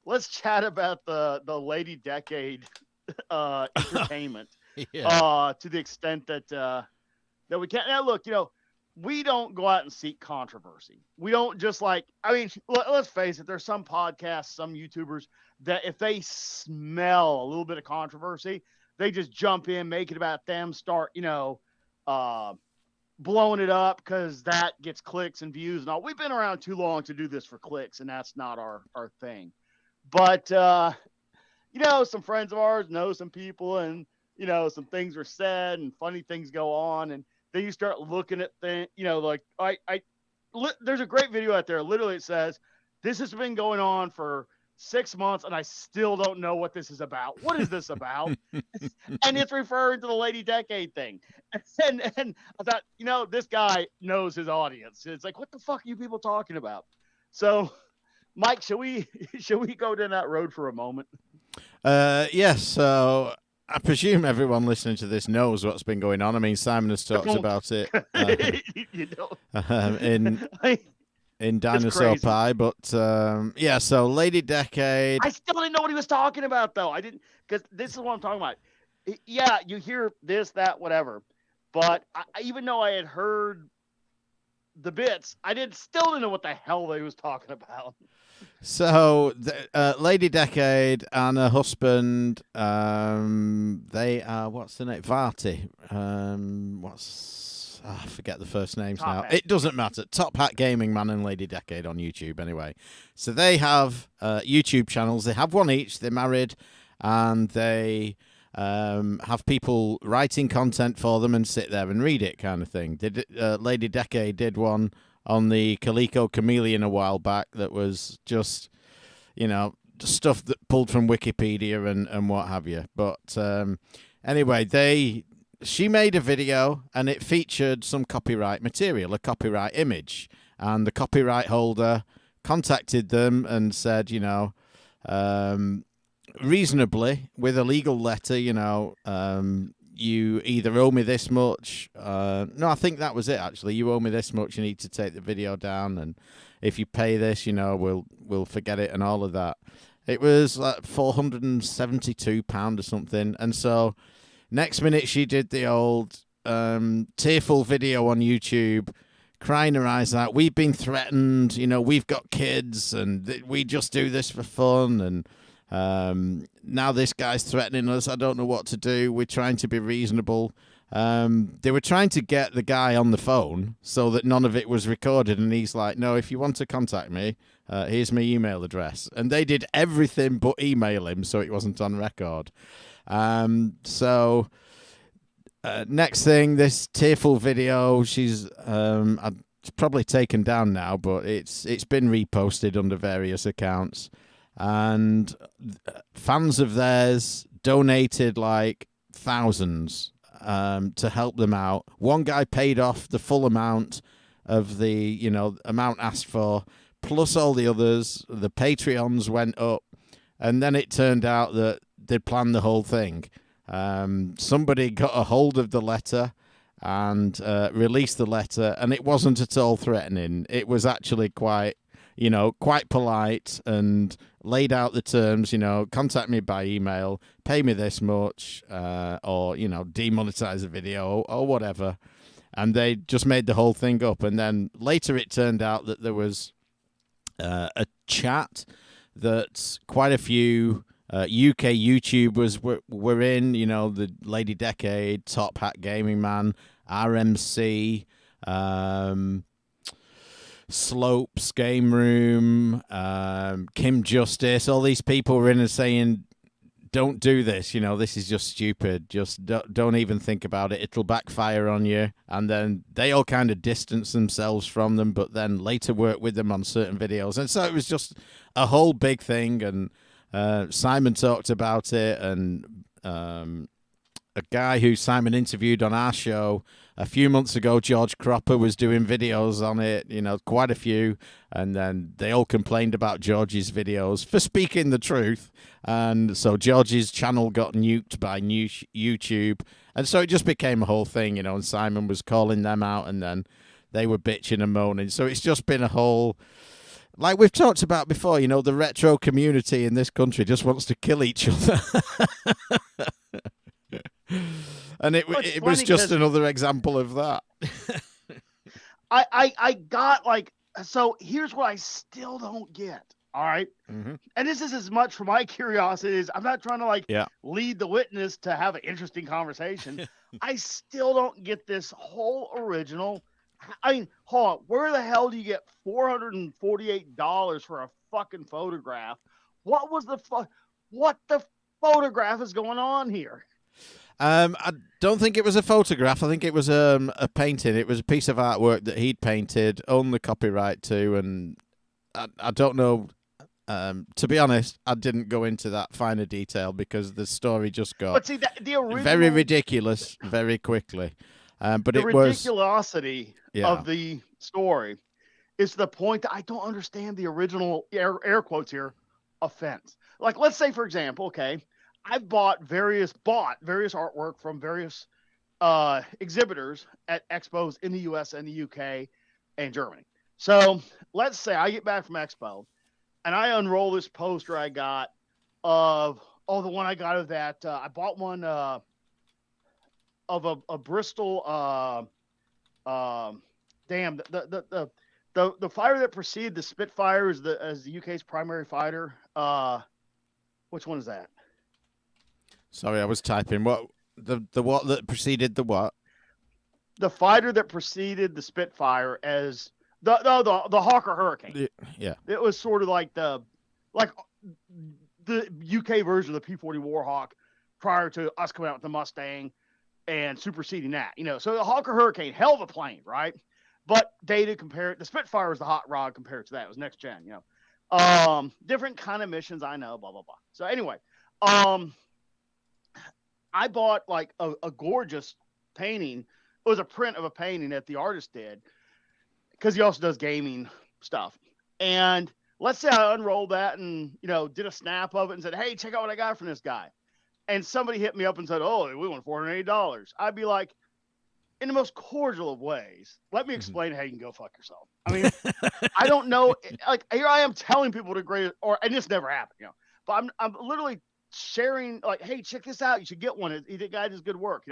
let's chat about the Lady Decade entertainment. Yeah. To the extent that we can't. Now, look, we don't go out and seek controversy. We don't just let's face it. There's some podcasts, some YouTubers that if they smell a little bit of controversy, they just jump in, make it about them, start, blowing it up because that gets clicks and views and all. We've been around too long to do this for clicks, and that's not our thing. But, some friends of ours know some people, and some things are said and funny things go on, and then you start looking at things, there's a great video out there. Literally it says, this has been going on for 6 months and I still don't know what this is about. What is this about? And it's referring to the Lady Decade thing. And I thought, this guy knows his audience. It's like, what the fuck are you people talking about? So Mike, should we go down that road for a moment? Yes. So I presume everyone listening to this knows what's been going on. I mean, Simon has talked about it in Dinosaur Pie, but so Lady Decade. I still didn't know what he was talking about, though. I didn't, because this is what I'm talking about. Yeah, you hear this, that, whatever, but even though I had heard the bits, still didn't know what the hell they was talking about. So, Lady Decade and her husband, they are, what's the name? Varty. I forget the first names Top now. Hat. It doesn't matter. Top Hat Gaming Man and Lady Decade on YouTube anyway. So they have YouTube channels. They have one each. They're married, and they have people writing content for them and sit there and read it, kind of thing. Lady Decade did one on the Calico Chameleon a while back that was just, stuff that pulled from Wikipedia and what have you. But anyway, she made a video and it featured some copyright material, a copyright image, and the copyright holder contacted them and said, reasonably, with a legal letter, you either owe me this much. No, I think that was it, actually. You owe me this much. You need to take the video down. And if you pay this, we'll forget it and all of that. It was like £472 or something. And so next minute she did the old tearful video on YouTube, crying her eyes out. We've been threatened. We've got kids and we just do this for fun. And now this guy's threatening us. I don't know what to do. We're trying to be reasonable. They were trying to get the guy on the phone so that none of it was recorded. And he's like, no, if you want to contact me, here's my email address. And they did everything but email him so it wasn't on record. Next thing, this tearful video, it's probably taken down now, but it's been reposted under various accounts. And fans of theirs donated like thousands to help them out. One guy paid off the full amount of the amount asked for, plus all the others. The Patreons went up, and then it turned out that they'd planned the whole thing. Somebody got a hold of the letter and released the letter, and it wasn't at all threatening. It was actually quite polite and laid out the terms, contact me by email, pay me this much, or, demonetize the video or whatever. And they just made the whole thing up. And then later it turned out that there was a chat that quite a few UK YouTubers were in, the Lady Decade, Top Hat Gaming Man, RMC, Slopes, Game Room, Kim Justice. All these people were in and saying, don't do this, this is just stupid. Just don't even think about it. It'll backfire on you. And then they all kind of distanced themselves from them, but then later worked with them on certain videos. And so it was just a whole big thing. And Simon talked about it, and a guy who Simon interviewed on our show a few months ago, George Cropper, was doing videos on it, quite a few. And then they all complained about George's videos for speaking the truth. And so George's channel got nuked by YouTube. And so it just became a whole thing, and Simon was calling them out, and then they were bitching and moaning. So it's just been a whole, like we've talked about before, the retro community in this country just wants to kill each other. And it was just another example of that. I got so here's what I still don't get. All right. Mm-hmm. And this is as much for my curiosity as I'm not trying to lead the witness to have an interesting conversation. I still don't get this whole original. I mean, hold on. Where the hell do you get $448 for a fucking photograph? What the photograph is going on here? I don't think it was a photograph. I think it was a painting. It was a piece of artwork that he'd painted, owned the copyright to, and I don't know. To be honest, I didn't go into that finer detail because the story just got the original, very ridiculous very quickly. But the it was ridiculosity of the story is the point that I don't understand the original air quotes here offense. Like, let's say, for example, okay, I've bought various artwork from various exhibitors at expos in the US and the UK and Germany. So let's say I get back from expo and I unroll this poster I got of the one I got of that. I bought one of a Bristol. The fighter that preceded the Spitfire as the UK's primary fighter. Which one is that? Sorry, I was typing. What the what that preceded the what? the fighter that preceded the Spitfire as the Hawker Hurricane. Yeah. It was sort of like the UK version of the P-40 Warhawk prior to us coming out with the Mustang and superseding that. So the Hawker Hurricane, hell of a plane, right? But dated compared, the Spitfire was the hot rod compared to that. It was next gen, different kind of missions. I know, blah, blah, blah. So anyway, I bought like a gorgeous painting. It was a print of a painting that the artist did because he also does gaming stuff. And let's say I unrolled that and, did a snap of it and said, hey, check out what I got from this guy. And somebody hit me up and said, oh, we want $480. I'd be like, in the most cordial of ways, let me explain how you can go fuck yourself. I mean, I don't know. Like, here I am telling people to grade, and this never happened, but I'm literally sharing, like, hey, check this out. You should get one. The guy does good work,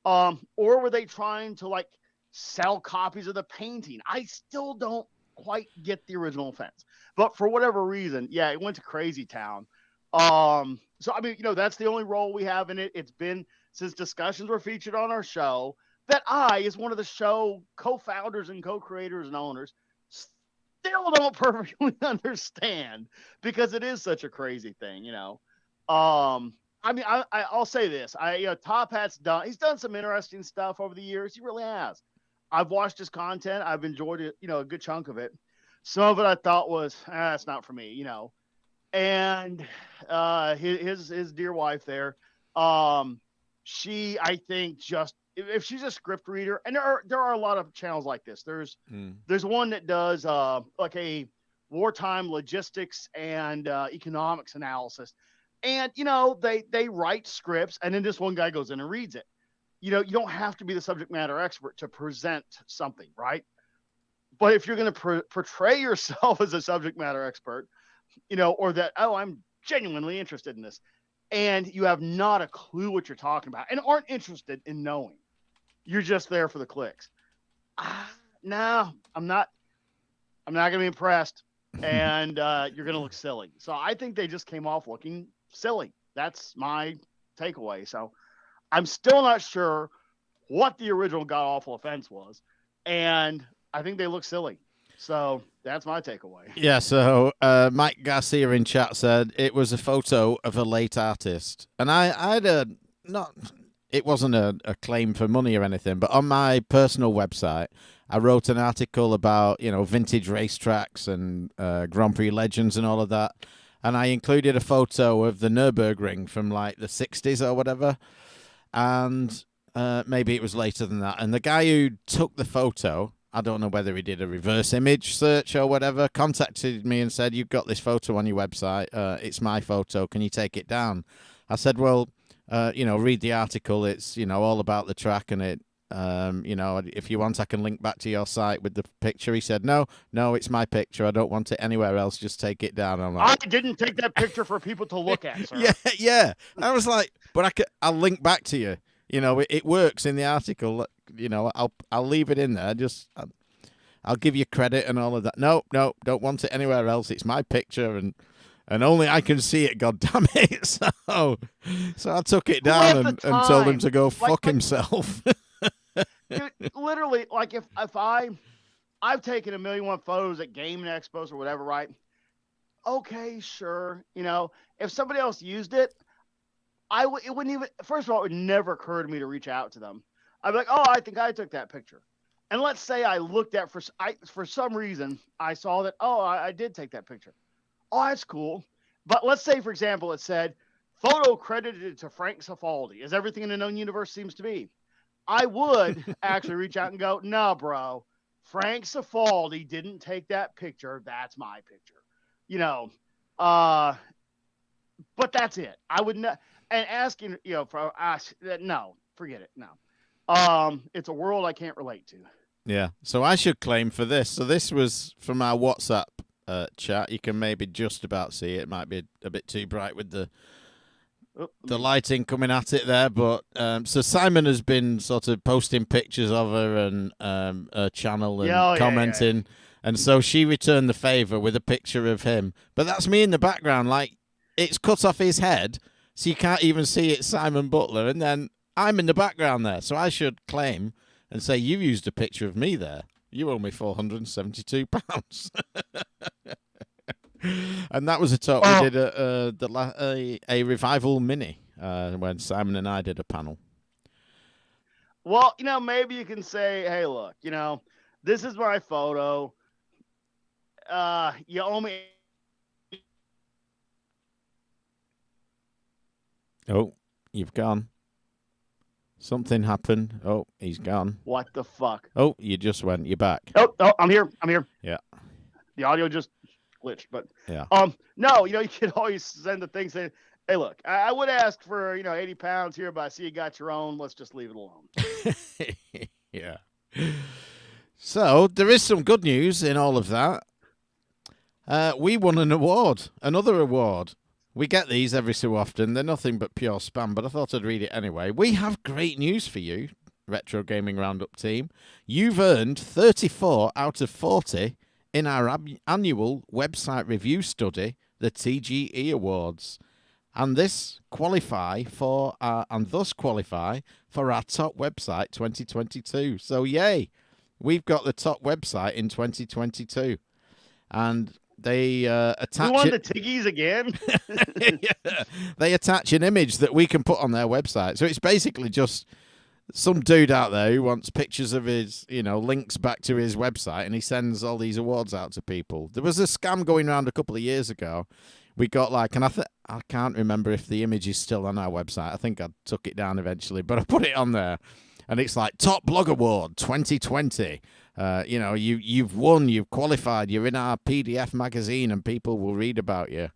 or were they trying to, like, sell copies of the painting? I still don't quite get the original offense. But for whatever reason, yeah, it went to crazy town. So, I mean, that's the only role we have in it. It's been since discussions were featured on our show that I, as one of the show co-founders and co-creators and owners, still don't perfectly understand because it is such a crazy thing, I mean, I'll say this. Top Hat's done. He's done some interesting stuff over the years. He really has. I've watched his content. I've enjoyed it, a good chunk of it. Some of it I thought was, it's not for me, And his dear wife there, she, I think, just if she's a script reader, and there are a lot of channels like this. There's one that does like a wartime logistics and economics analysis, and they write scripts, and then this one guy goes in and reads it. You don't have to be the subject matter expert to present something, right? But if you're going to portray yourself as a subject matter expert, or that, I'm genuinely interested in this, and you have not a clue what you're talking about and aren't interested in knowing, you're just there for the clicks. No, I'm not going to be impressed, and you're going to look silly. So I think they just came off looking silly. That's my takeaway. So I'm still not sure what the original god-awful offense was, and I think they look silly. So that's my takeaway. Yeah, so Mike Garcia in chat said it was a photo of a late artist. And I had it wasn't a claim for money or anything, but on my personal website, I wrote an article about, vintage racetracks and Grand Prix legends and all of that. And I included a photo of the Nürburgring from like the 60s or whatever. And maybe it was later than that. And the guy who took the photo, I don't know whether he did a reverse image search or whatever, contacted me and said, you've got this photo on your website. It's my photo. Can you take it down? I said, well, read the article. It's, all about the track and it, if you want, I can link back to your site with the picture. He said, no, it's my picture. I don't want it anywhere else. Just take it down. I'm like, I didn't take that picture for people to look at, sir. Yeah. I was like, but I'll link back to you. It works in the article. I'll leave it in there. I'll give you credit and all of that. No, don't want it anywhere else. It's my picture and only I can see it. God damn it! So I took it down and told him to go fuck himself. Dude, literally, like if I've taken 1,000,001 photos at gaming expos or whatever, right? Okay, sure. If somebody else used it, it wouldn't even. First of all, it would never occur to me to reach out to them. I'd be like, oh, I think I took that picture. And let's say I looked at for some reason I saw that, oh, I did take that picture. Oh, that's cool. But let's say, for example, it said photo credited to Frank Cifaldi, as everything in the known universe seems to be. I would actually reach out and go, no, bro, Frank Cifaldi didn't take that picture. That's my picture. But that's it. I would not. And asking, for us, no, forget it. No. It's a world I can't relate to. Yeah. So I should claim for this. So this was from our WhatsApp chat. You can maybe just about see it. It might be a bit too bright with the lighting coming at it there. But so Simon has been sort of posting pictures of her and her channel and commenting. Yeah. And so she returned the favor with a picture of him. But that's me in the background. Like, it's cut off his head, so you can't even see it's Simon Butler. And then I'm in the background there. So I should claim and say, you used a picture of me there. You owe me £472. And that was a talk we did at a Revival Mini when Simon and I did a panel. Well, maybe you can say, hey, look, this is my photo. You owe me. Oh, you've gone. Something happened. Oh, he's gone. What the fuck? Oh, you just went. You're back. Oh, I'm here. Yeah. The audio just glitched, but yeah. No, you can always send the thing saying, hey, look, I would ask for, 80 pounds here, but I see you got your own. Let's just leave it alone. Yeah. So there is some good news in all of that. We won an award, another award. We get these every so often. They're nothing but pure spam, but I thought I'd read it anyway. We have great news for you, Retro Gaming Roundup team. You've earned 34 out of 40 in our annual website review study, the TGE Awards. And thus qualify for our top website 2022. So yay, we've got the top website in 2022. And they attach. We won the Tiggies again. Yeah. They attach an image that we can put on their website. So it's basically just some dude out there who wants pictures of his, links back to his website, and he sends all these awards out to people. There was a scam going around a couple of years ago. We got and I can't remember if the image is still on our website. I think I took it down eventually, but I put it on there. And it's like Top Blog Award 2020. You've won, you've qualified, you're in our PDF magazine, and people will read about you.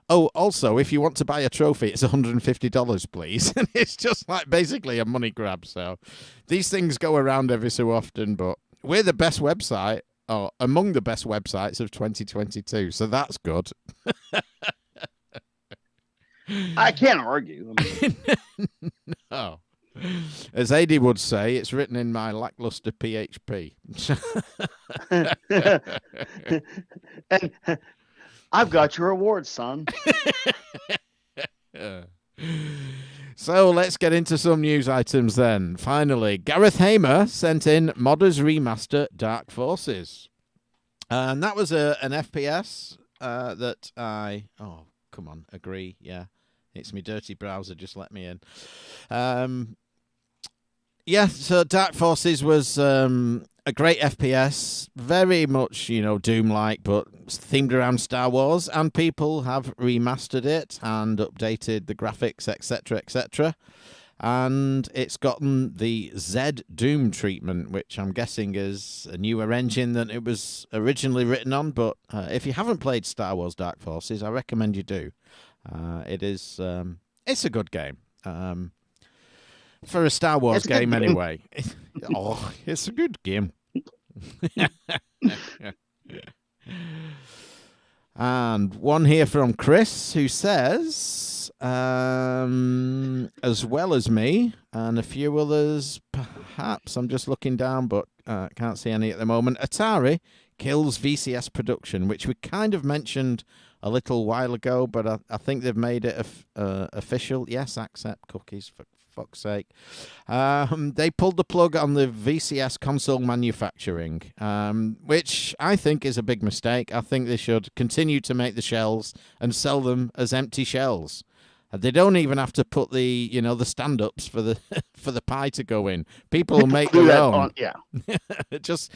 Oh, also, if you want to buy a trophy, it's $150, please. And it's just like basically a money grab. So these things go around every so often, but we're the best website, or among the best websites of 2022. So that's good. I can't argue. No. As AD would say, it's written in my lackluster PHP. And I've got your award, son. So let's get into some news items then. Finally, Gareth Hamer sent in Modders Remaster Dark Forces. And that was an FPS that I... Oh, come on, agree, yeah. It's my dirty browser, just let me in. Yeah, so Dark Forces was a great FPS, very much, Doom-like, but themed around Star Wars, and people have remastered it and updated the graphics, etc., etc. And it's gotten the Z Doom treatment, which I'm guessing is a newer engine than it was originally written on, but if you haven't played Star Wars Dark Forces, I recommend you do. It's a good game. For a Star Wars game, anyway. It's a good game. And one here from Chris, who says, as well as me, and a few others, perhaps, I'm just looking down, but can't see any at the moment, Atari kills VCS production, which we kind of mentioned a little while ago, but I think they've made it official. Yes, accept cookies, for fuck's sake. They pulled the plug on the VCS console manufacturing, which I think is a big mistake. I think they should continue to make the shells and sell them as empty shells. They don't even have to put the stand-ups for the pie to go in. People will make their own. Yeah. just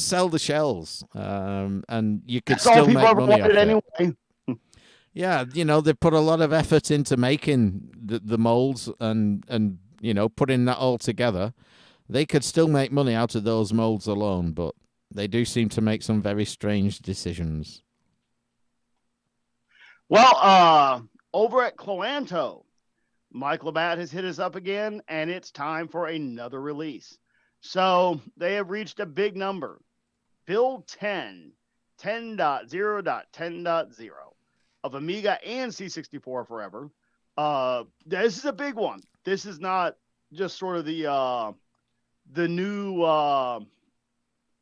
sell the shells, and you could still make money off it. Anyway. Yeah, they put a lot of effort into making the molds and putting that all together. They could still make money out of those molds alone, but they do seem to make some very strange decisions. Well, over at Cloanto, Mike Labatt has hit us up again, and it's time for another release. So they have reached a big number. Build 10.0.10.0 of Amiga and C64 forever. This is a big one. This is not just sort of the new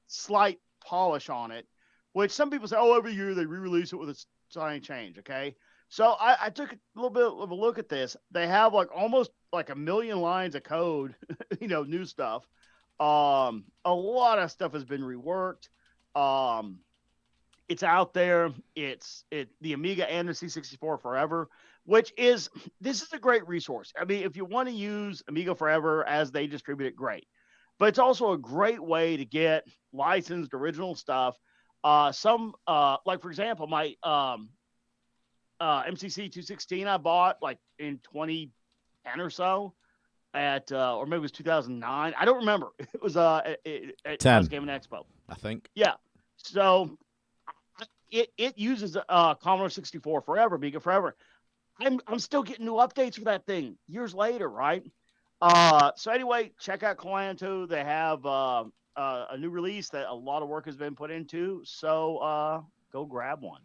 slight polish on it, which some people say, every year they re-release it with a tiny change, okay? So I took a little bit of a look at this. They have almost 1 million lines of code, new stuff. A lot of stuff has been reworked. Um, it's out there. It's the Amiga and the C64 Forever, which is this is a great resource. I mean, if you want to use Amiga Forever as they distribute it, great. But it's also a great way to get licensed original stuff. Some like for example, my MCC 216 I bought like in 2010 or so at or maybe it was 2009. I don't remember. It was at US 10, Gaming Expo. I think. Yeah. So it uses Commodore 64 forever, Amiga forever. I'm still getting new updates for that thing years later, right? So anyway, check out Colanto. They have a new release that a lot of work has been put into. So go grab one.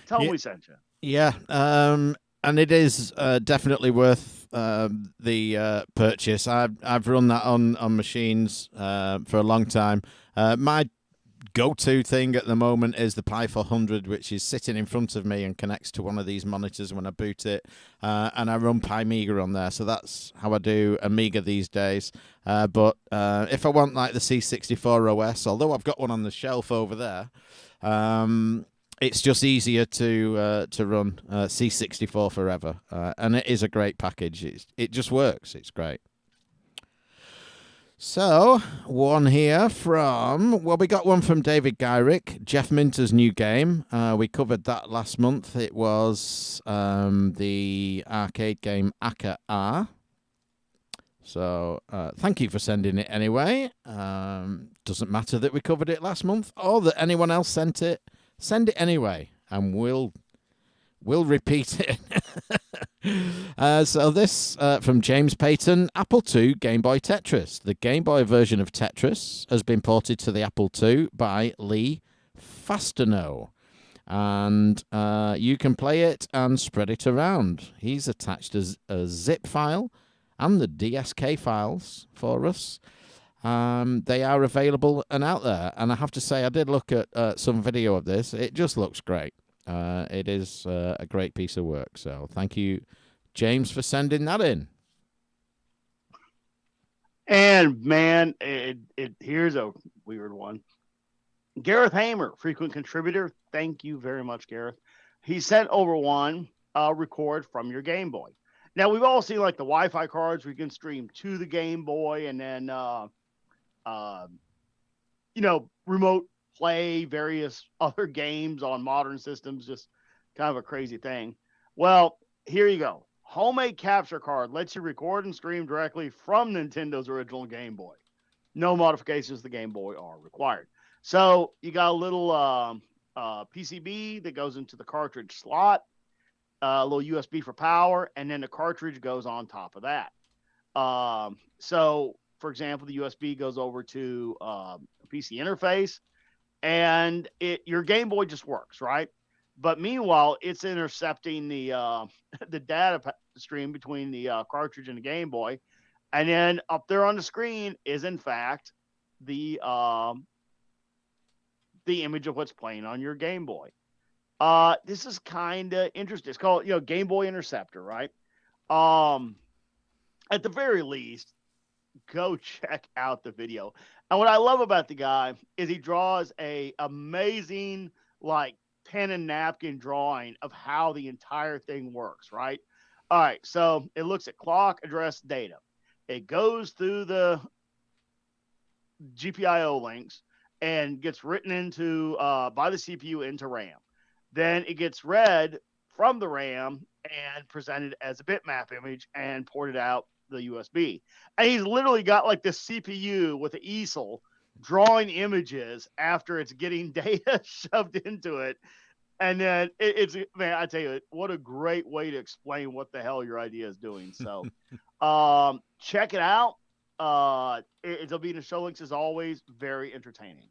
Tell them Yeah, we sent you. yeah. And it is definitely worth the purchase. I've run that on machines for a long time. My go-to thing at the moment is the Pi 400, which is sitting in front of me and connects to one of these monitors when I boot it, and I run Pi on there, so that's how I do Amiga these days. But if I want like the C64 OS, although I've got one on the shelf over there, it's just easier to run C64 forever, and it is a great package. It just works. It's great. So, one here we got one from David Gyrick, Jeff Minter's new game. We covered that last month. It was the arcade game Aka R. So, thank you for sending it anyway. Doesn't matter that we covered it last month or that anyone else sent it. Send it anyway, and we'll repeat it. So this from James Payton, Apple II Game Boy Tetris. The Game Boy version of Tetris has been ported to the Apple II by Lee Fasteneau. And you can play it and spread it around. He's attached a zip file and the DSK files for us. They are available and out there. And I have to say, I did look at some video of this. It just looks great. It is a great piece of work. So thank you, James, for sending that in. And man, here's a weird one. Gareth Hamer, frequent contributor. Thank you very much, Gareth. He sent over one record from your Game Boy. Now we've all seen like the Wi-Fi cards where you can stream to the Game Boy and then remote play various other games on modern systems. Just kind of a crazy thing. Well, here you go. Homemade capture card lets you record and stream directly from Nintendo's original Game Boy. No modifications to the Game Boy are required. So you got a little PCB that goes into the cartridge slot, a little USB for power, and then the cartridge goes on top of that. So, for example, the USB goes over to a PC interface, and your Game Boy just works, right? But meanwhile, it's intercepting the the data stream between the cartridge and the Game Boy, and then up there on the screen is in fact the image of what's playing on your Game Boy. This is kind of interesting. It's called Game Boy Interceptor, right? At the very least, go check out the video. And what I love about the guy is he draws a amazing like pen and napkin drawing of how the entire thing works, right? All right, so it looks at clock, address, data. It goes through the GPIO links and gets written into by the CPU into RAM. Then it gets read from the RAM and presented as a bitmap image and ported out the USB. And he's literally got like this CPU with an easel drawing images after it's getting data shoved into it. And then it's, man, I tell you, what a great way to explain what the hell your idea is doing. So check it out. It'll be in the show links as always. Very entertaining.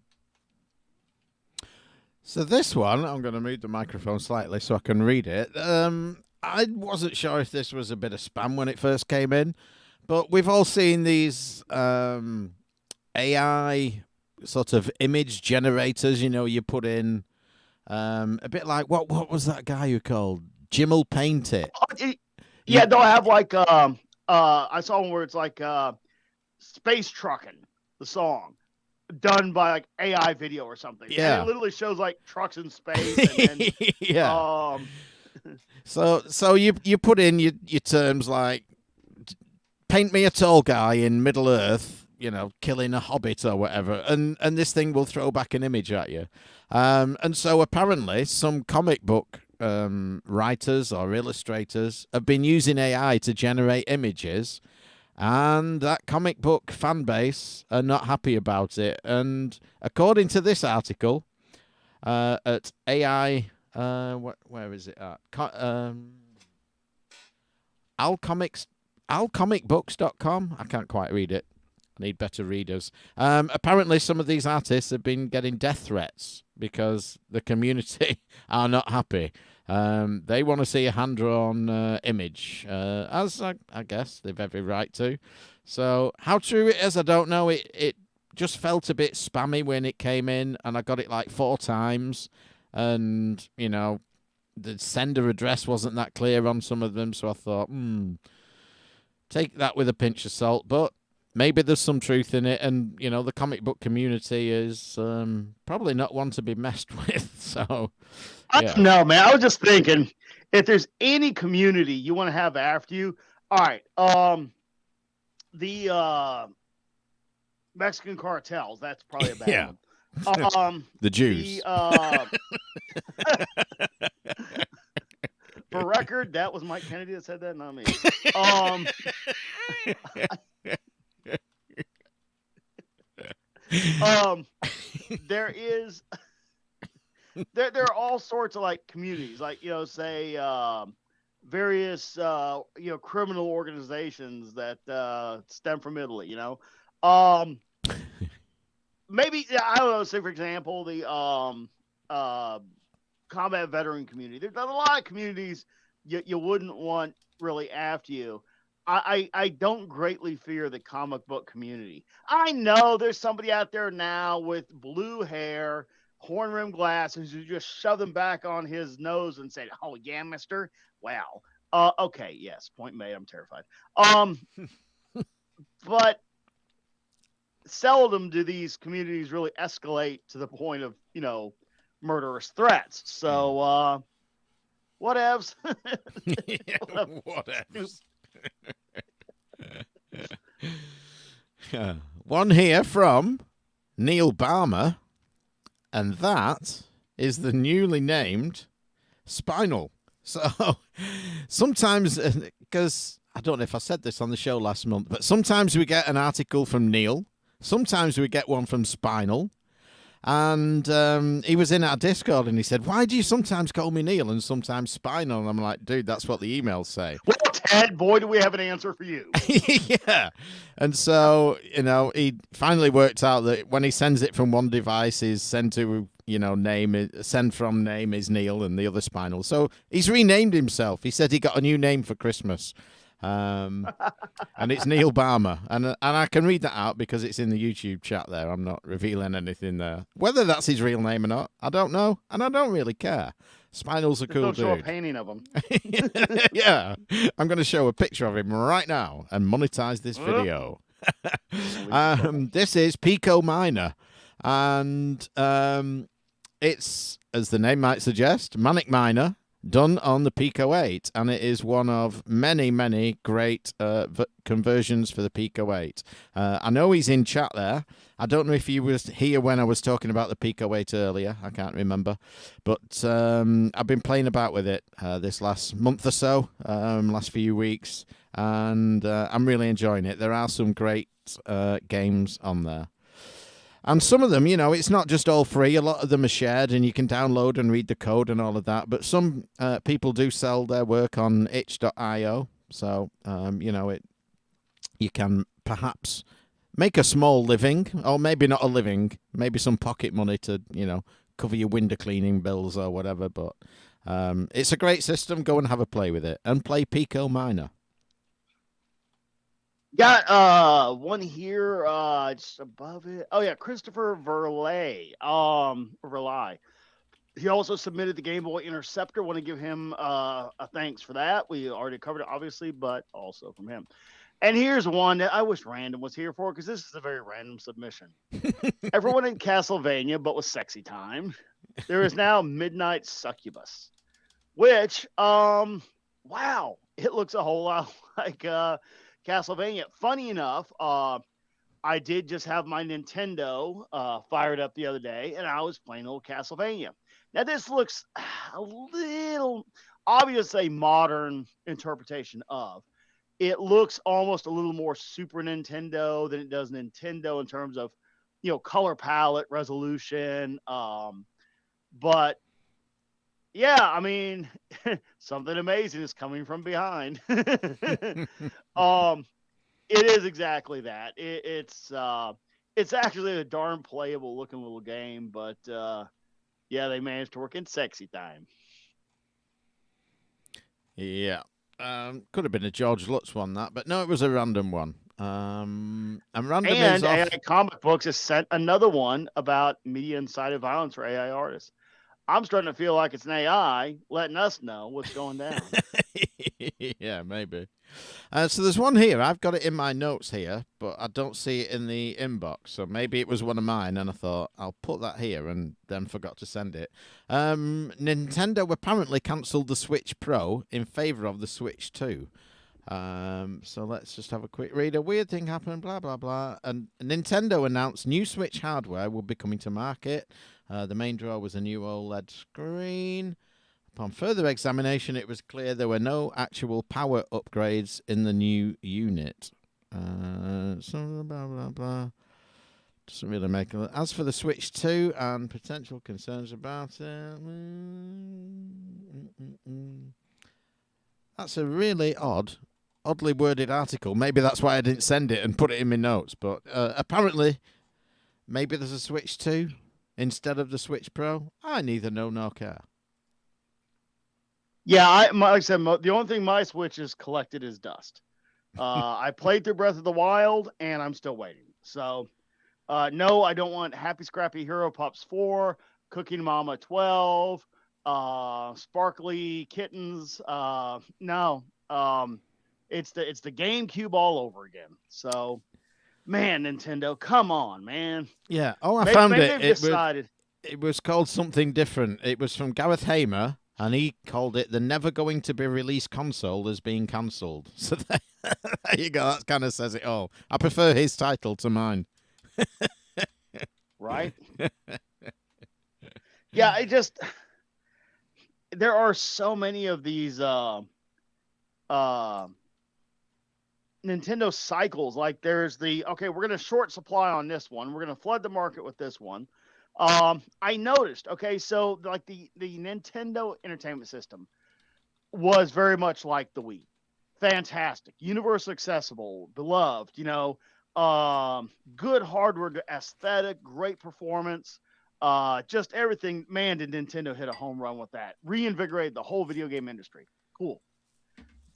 So this one, I'm going to move the microphone slightly so I can read it. I wasn't sure if this was a bit of spam when it first came in, but we've all seen these AI sort of image generators. You put in a bit like what was that guy who called Jim'll Paint It? Yeah, they'll have like I saw one where it's like space trucking. the song done by like AI video or something, and it Yeah. literally shows like trucks in space, and then Yeah. um, So you put in your terms like paint me a tall guy in Middle Earth, killing a hobbit or whatever, and this thing will throw back an image at you. And so apparently some comic book writers or illustrators have been using AI to generate images, and that comic book fan base are not happy about it. And according to this article, at AI, where is it at? Alcomics, alcomicbooks.com. I can't quite read it. I need better readers. Apparently, some of these artists have been getting death threats because the community are not happy. They want to see a hand-drawn image, as I guess they've every right to. So, how true it is, I don't know. It just felt a bit spammy when it came in, and I got it like 4 times. And, the sender address wasn't that clear on some of them, so I thought, take that with a pinch of salt. But maybe there's some truth in it, and the comic book community is probably not one to be messed with. So, I yeah, don't know, man. I was just thinking, if there's any community you want to have after you, all right, the Mexican cartels, that's probably a bad yeah, one. the Jews. For record, that was Mike Kennedy that said that, not me. There is there are all sorts of like communities, like say various criminal organizations that stem from Italy. Maybe I don't know. Say for example, the combat veteran community. There's a lot of communities you wouldn't want really after you. I don't greatly fear the comic book community. I know there's somebody out there now with blue hair, horn rimmed glasses who just shove them back on his nose and said, "Oh yeah, Mister. Wow. Okay, yes. Point made. I'm terrified. But seldom do these communities really escalate to the point of murderous threats. So whatevs. Whatevs. One here from Neil Barmer, and that is the newly named Spinal. So sometimes, because I don't know if I said this on the show last month, but sometimes we get an article from Neil, sometimes we get one from Spinal. And he was in our Discord and he said, "Why do you sometimes call me Neil and sometimes Spinal?" And I'm like, "Dude, that's what the emails say." Well, Ted, boy, do we have an answer for you. Yeah. And so, he finally worked out that when he sends it from one device, he's sent to, send from name is Neil and the other Spinal. So he's renamed himself. He said he got a new name for Christmas. And it's Neil Barmer, and I can read that out because it's in the YouTube chat there. I'm not revealing anything there. Whether that's his real name or not, I don't know, and I don't really care. Spinal's a cool dude. Show a painting of him. Yeah, I'm going to show a picture of him right now and monetize this video. This is Pico Minor, and it's, as the name might suggest, Manic Miner, done on the Pico 8, and it is one of many, many great conversions for the Pico 8. I know he's in chat there. I don't know if he was here when I was talking about the Pico 8 earlier. I can't remember. But I've been playing about with it this last month or so, last few weeks, and I'm really enjoying it. There are some great games on there. And some of them, it's not just all free. A lot of them are shared, and you can download and read the code and all of that. But some people do sell their work on itch.io. So, you can perhaps make a small living, or maybe not a living, maybe some pocket money to, cover your window cleaning bills or whatever. But it's a great system. Go and have a play with it. And play Pico Minor. Got one here just above it. Oh yeah, Christopher Verlay. Verlay. He also submitted the Game Boy Interceptor. Want to give him a thanks for that. We already covered it, obviously, but also from him. And here's one that I wish Random was here for because this is a very random submission. Everyone in Castlevania, but with sexy time. There is now Midnight Succubus, which, wow, it looks a whole lot like Castlevania. Funny enough, I did just have my Nintendo fired up the other day, and I was playing a little Castlevania. Now, this looks a little obvious, a modern interpretation of. It looks almost a little more Super Nintendo than it does Nintendo in terms of, color palette, resolution. But yeah, I mean, something amazing is coming from behind. um, it is exactly that. It's actually a darn playable looking little game, but yeah, they managed to work in sexy time. Yeah. Could have been a George Lutz one, that, but no, it was a random one. And random is off. AI Comic Books has sent another one about media-incited violence for AI artists. I'm starting to feel like it's an AI letting us know what's going down. Yeah, maybe. So there's one here. I've got it in my notes here, but I don't see it in the inbox. So maybe it was one of mine, and I thought I'll put that here, and then forgot to send it. Nintendo apparently cancelled the Switch Pro in favor of the Switch 2. So let's just have a quick read. A weird thing happened, blah, blah, blah. And Nintendo announced new Switch hardware will be coming to market. The main draw was a new OLED screen. Upon further examination, it was clear there were no actual power upgrades in the new unit. So blah, blah, blah. Doesn't really make a... As for the Switch 2 and potential concerns about it... That's a really oddly worded article. Maybe that's why I didn't send it and put it in my notes. But apparently, maybe there's a Switch 2 instead of the Switch Pro. I neither know nor care. Yeah, like I said, the only thing my Switch has collected is dust. I played through Breath of the Wild, and I'm still waiting. So, no, I don't want Happy Scrappy Hero Pups 4, Cooking Mama 12, Sparkly Kittens. No, it's the GameCube all over again. So, man, Nintendo, come on, man. Yeah. Oh, I found it. It was called something different. It was from Gareth Hamer. And he called it the never going to be released console as being cancelled. So there you go. That kind of says it all. I prefer his title to mine. Right? Yeah, there are so many of these Nintendo cycles. Like there's we're going to short supply on this one. We're going to flood the market with this one. I noticed, so like the Nintendo Entertainment System was very much like the Wii. Fantastic, universal accessible, beloved, good hardware, aesthetic, great performance, just everything. Man, did Nintendo hit a home run with that. Reinvigorated the whole video game industry. Cool.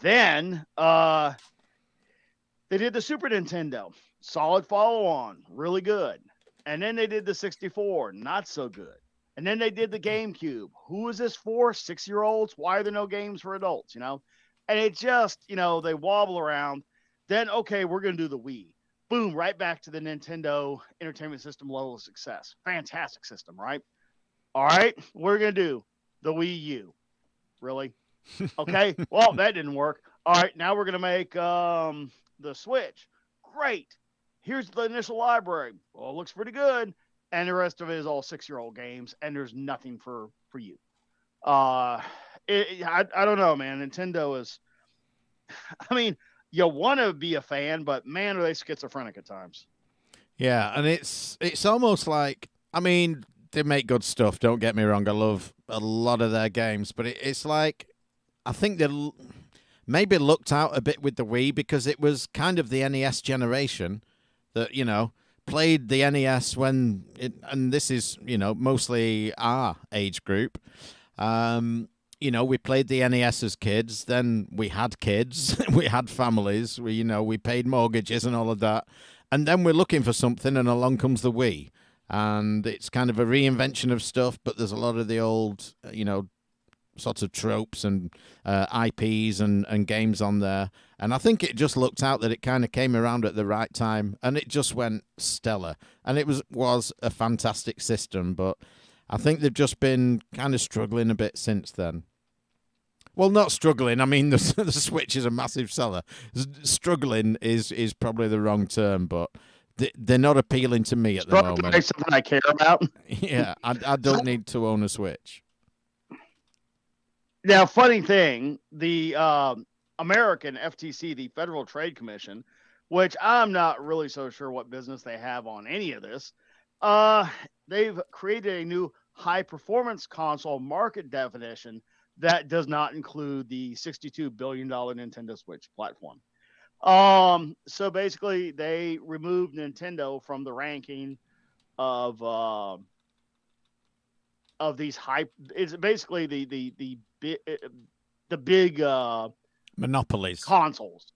Then they did the Super Nintendo. Solid follow-on, really good. And then they did the 64, not so good. And then they did the GameCube. Who is this for? 6-year-olds? Why are there no games for adults? And it just, they wobble around. Then, we're going to do the Wii. Boom, right back to the Nintendo Entertainment System level of success. Fantastic system, right? All right, we're going to do the Wii U. Really? Okay, well, that didn't work. All right, now we're going to make the Switch. Great. Here's the initial library. Well, it looks pretty good. And the rest of it is all 6-year-old games, and there's nothing for you. I don't know, man. Nintendo is, I mean, you want to be a fan, but man, are they schizophrenic at times. Yeah, and it's almost like, I mean, they make good stuff, don't get me wrong. I love a lot of their games, but it's like, I think they maybe looked out a bit with the Wii because it was kind of the NES generation that, played the NES when and this is, mostly our age group. We played the NES as kids, then we had kids, we had families, we paid mortgages and all of that. And then we're looking for something and along comes the Wii. And it's kind of a reinvention of stuff, but there's a lot of the old, sort of tropes and IPs and games on there. And I think it just looked out that it kind of came around at the right time, and it just went stellar. And it was a fantastic system, but I think they've just been kind of struggling a bit since then. Well, not struggling. I mean, the Switch is a massive seller. Struggling is probably the wrong term, but they're not appealing to me at the moment. Is something I care about. Yeah, I don't need to own a Switch. Now, funny thing, the American FTC, the Federal Trade Commission, which I'm not really so sure what business they have on any of this, they've created a new high performance console market definition that does not include the $62 billion Nintendo Switch platform. So basically, they removed Nintendo from the ranking of these high. It's basically the big monopolies consoles.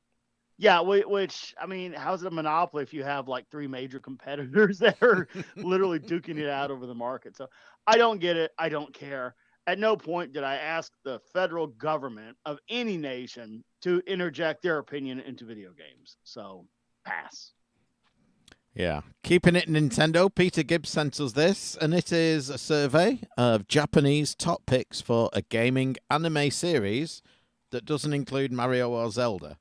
Yeah, which I mean, how's it a monopoly if you have like three major competitors that are literally duking it out over the market? So I don't get it. I don't care. At no point did I ask the federal government of any nation to interject their opinion into video games. So pass. Yeah. Keeping it Nintendo, Peter Gibbs sent us this, and it is a survey of Japanese top picks for a gaming anime series that doesn't include Mario or Zelda.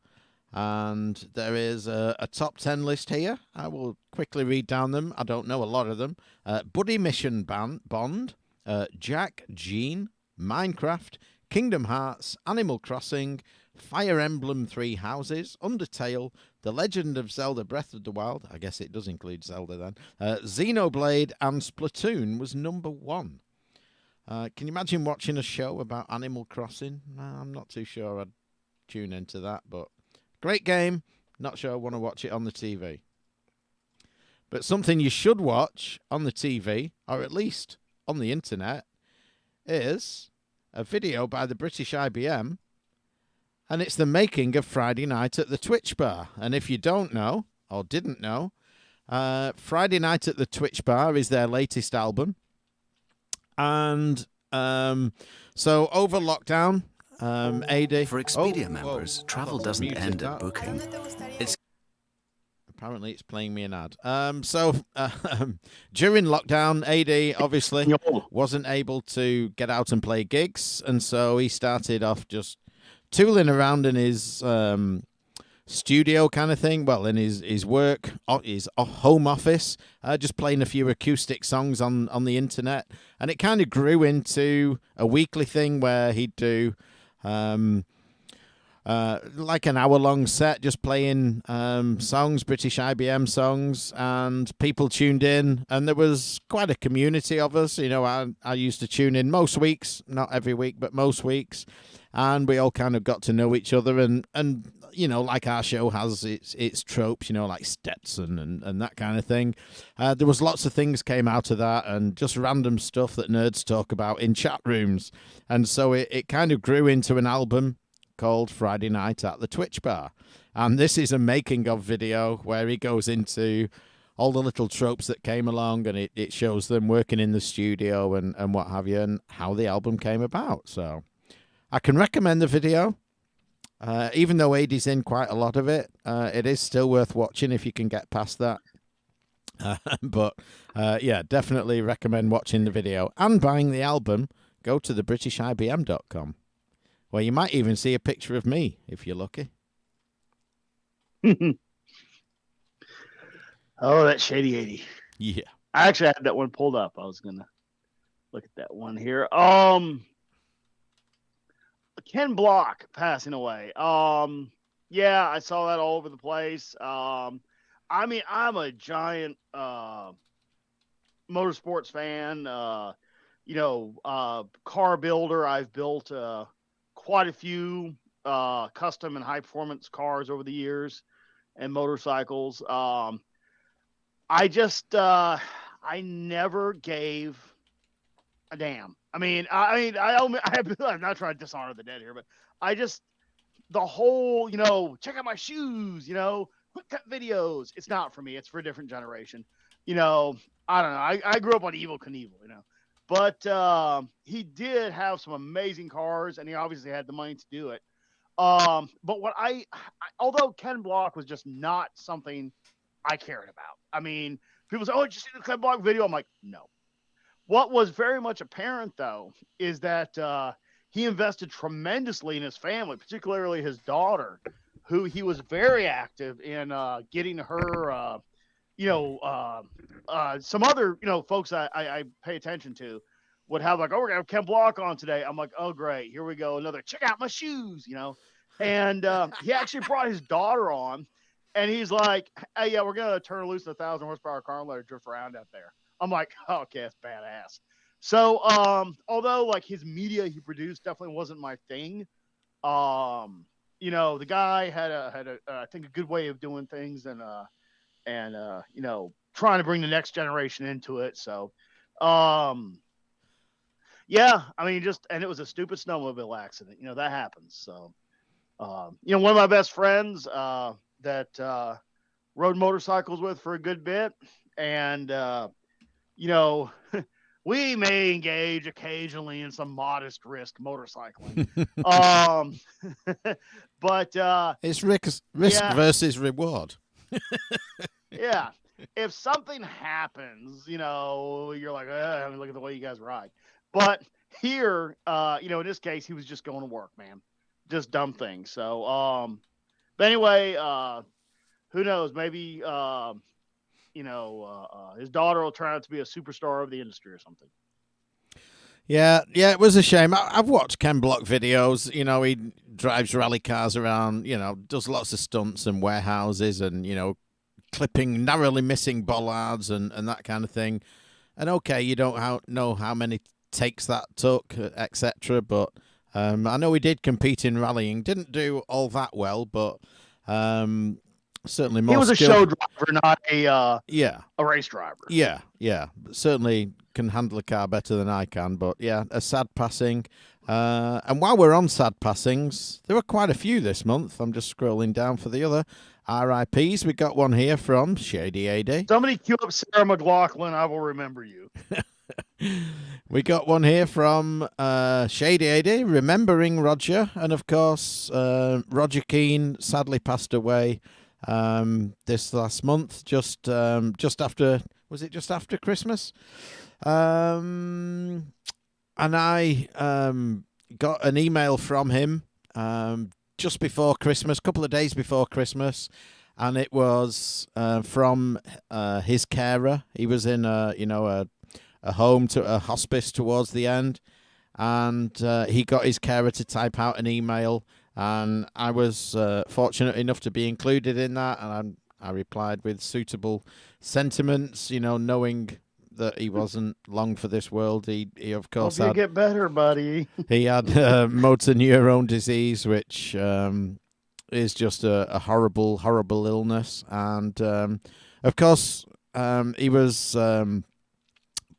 And there is a top 10 list here. I will quickly read down them. I don't know a lot of them. Buddy Mission Bond, Jack, Gene, Minecraft, Kingdom Hearts, Animal Crossing, Fire Emblem Three Houses, Undertale, The Legend of Zelda Breath of the Wild, I guess it does include Zelda then, Xenoblade, and Splatoon was number 1. Can you imagine watching a show about Animal Crossing? I'm not too sure I'd tune into that, but great game. Not sure I want to watch it on the TV. But something you should watch on the TV, or at least on the internet, is a video by the British IBM, and it's the making of Friday Night at the Twitch Bar. And if you don't know, or didn't know, Friday Night at the Twitch Bar is their latest album. And so over lockdown, AD... For Expedia members, travel doesn't end at booking. Apparently, it's playing me an ad. So during lockdown, AD obviously wasn't able to get out and play gigs, and so he started off just tooling around in his studio kind of thing. Well, in his work, his home office, just playing a few acoustic songs on the internet, and it kind of grew into a weekly thing where he'd do like an hour-long set, just playing songs, British IBM songs, and people tuned in, and there was quite a community of us. You know, I used to tune in most weeks, not every week, but most weeks, and we all kind of got to know each other, and you know, like our show has its tropes, you know, like Stetson and that kind of thing. There was lots of things came out of that, and just random stuff that nerds talk about in chat rooms, and so it kind of grew into an album called Friday Night at the Twitch Bar. And this is a making of video where he goes into all the little tropes that came along, and it shows them working in the studio and what have you, and how the album came about. So I can recommend the video. Even though AD's in quite a lot of it, it is still worth watching if you can get past that. But yeah, definitely recommend watching the video and buying the album. Go to thebritishibm.com. Well, you might even see a picture of me, if you're lucky. Oh, that Shady 80. Yeah. I actually had that one pulled up. I was going to look at that one here. Ken Block passing away. Yeah, I saw that all over the place. I mean, I'm a giant motorsports fan. You know, car builder. I've built quite a few custom and high performance cars over the years, and motorcycles. I just I never gave a damn. I'm not trying to dishonor the dead here, but I just, the whole, you know, check out my shoes, you know, quick cut videos. It's not for me. It's for a different generation. You know, I don't know. I grew up on Evel Knievel, you know, But he did have some amazing cars, and he obviously had the money to do it. But although Ken Block was just not something I cared about. I mean, people say, "Oh, did you see the Ken Block video?" I'm like, no. What was very much apparent, though, is that he invested tremendously in his family, particularly his daughter, who he was very active in getting her, some other, folks I pay attention to would have like, oh, we're going to have Ken Block on today. I'm like, oh, great. Here we go. Another check out my shoes, And he actually brought his daughter on, and he's like, hey, yeah, we're going to turn loose a 1,000 horsepower car and let her drift around out there. I'm like, oh, okay, that's badass. So, although like his media he produced definitely wasn't my thing, the guy had I think a good way of doing things and trying to bring the next generation into it. So, yeah, I mean, and it was a stupid snowmobile accident. That happens. So, one of my best friends that rode motorcycles with for a good bit, and we may engage occasionally in some modest risk motorcycling. But it's risk versus reward. Yeah. If something happens, you're like, look at the way you guys ride. But here, in this case, he was just going to work, man. Just dumb things. So, but anyway, who knows? Maybe, his daughter will turn out to be a superstar of the industry or something. Yeah, it was a shame. I've watched Ken Block videos. He drives rally cars around, does lots of stunts and warehouses and, clipping narrowly missing bollards and that kind of thing. And okay, you don't know how many takes that took, etc. But I know he did compete in rallying. Didn't do all that well, but certainly more. He was a show driver, not a race driver. Yeah. Certainly can handle a car better than I can. But yeah, a sad passing. And while we're on sad passings, there were quite a few this month. I'm just scrolling down for the other RIPs. We got one here from Shady AD. Somebody cue up Sarah McLaughlin. I will remember you. We got one here from Shady AD, remembering Roger. And of course, Roger Keane sadly passed away this last month, just after, was it just after Christmas? And I got an email from him just before Christmas, a couple of days before Christmas, and it was from his carer. He was in a home, to a hospice towards the end, and he got his carer to type out an email, and I was fortunate enough to be included in that, and I replied with suitable sentiments, knowing that he wasn't long for this world. He of course Hope you get better, buddy. He had motor neurone disease, which is just a horrible, horrible illness. And of course, he was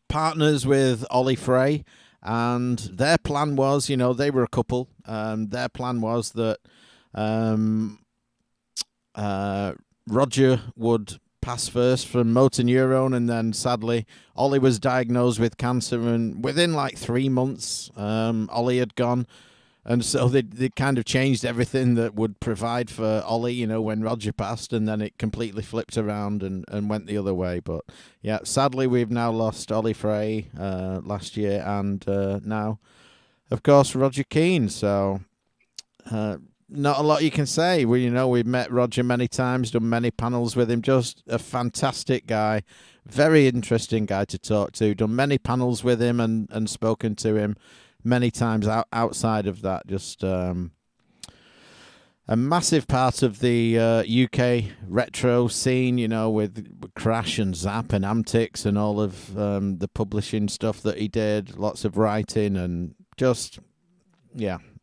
partners with Ollie Frey, and their plan was, they were a couple. Their plan was that Roger would pass first from motor neurone, and then sadly Ollie was diagnosed with cancer, and within like 3 months Ollie had gone, and so they kind of changed everything that would provide for Ollie, when Roger passed, and then it completely flipped around and went the other way. But yeah, sadly we've now lost Ollie Frey last year, and now of course Roger Keane. So not a lot you can say. We've met Roger many times, done many panels with him. Just a fantastic guy, very interesting guy to talk to. Done many panels with him and spoken to him many times outside of that. Just a massive part of the UK retro scene, with Crash and Zap and Amtix and all of the publishing stuff that he did. Lots of writing and just,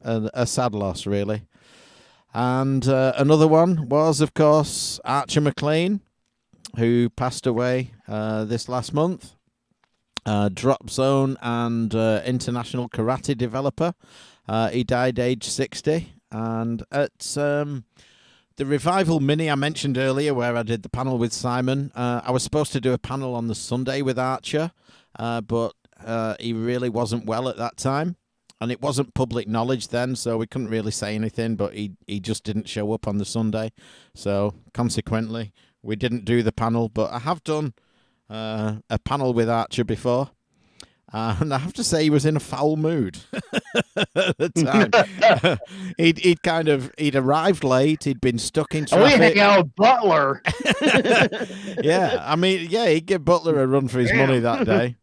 a sad loss, really. And another one was, of course, Archer McLean, who passed away this last month. Drop Zone and international karate developer. He died age 60. And at the Revival Mini I mentioned earlier, where I did the panel with Simon, I was supposed to do a panel on the Sunday with Archer, but he really wasn't well at that time. And it wasn't public knowledge then, so we couldn't really say anything, but he just didn't show up on the Sunday. So consequently, we didn't do the panel. But I have done a panel with Archer before. And I have to say, he was in a foul mood at the time. He'd arrived late. He'd been stuck in traffic. We hang out with Butler. Yeah, I mean, yeah, he'd give Butler a run for his money that day.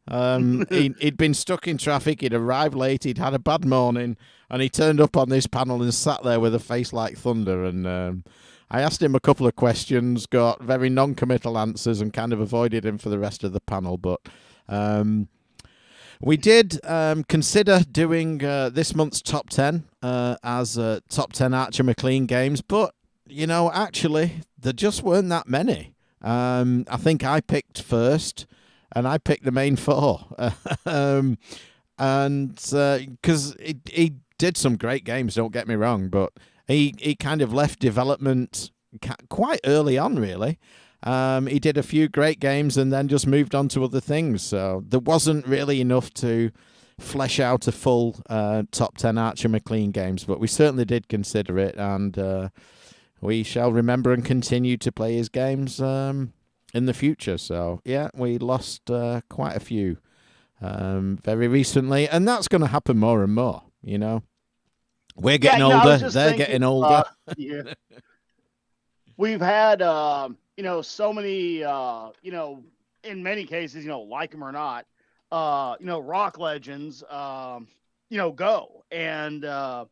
He'd been stuck in traffic. He'd arrived late. He'd had a bad morning, and he turned up on this panel and sat there with a face like thunder. And I asked him a couple of questions, got very non-committal answers, and kind of avoided him for the rest of the panel. But we did consider doing this month's top 10 as top 10 Archer McLean games, but, you know, actually, there just weren't that many. I think I picked first, and I picked the main four. And because he did some great games, don't get me wrong, but he kind of left development quite early on, really. He did a few great games and then just moved on to other things. So there wasn't really enough to flesh out a full top 10 Archer McLean games, but we certainly did consider it, and we shall remember and continue to play his games in the future. So, yeah, we lost quite a few very recently, and that's going to happen more and more, you know. We're getting older, they're getting older. Yeah. We've had... you know, so many, you know, in many cases, you know, like them or not, you know, rock legends, you know, go. And a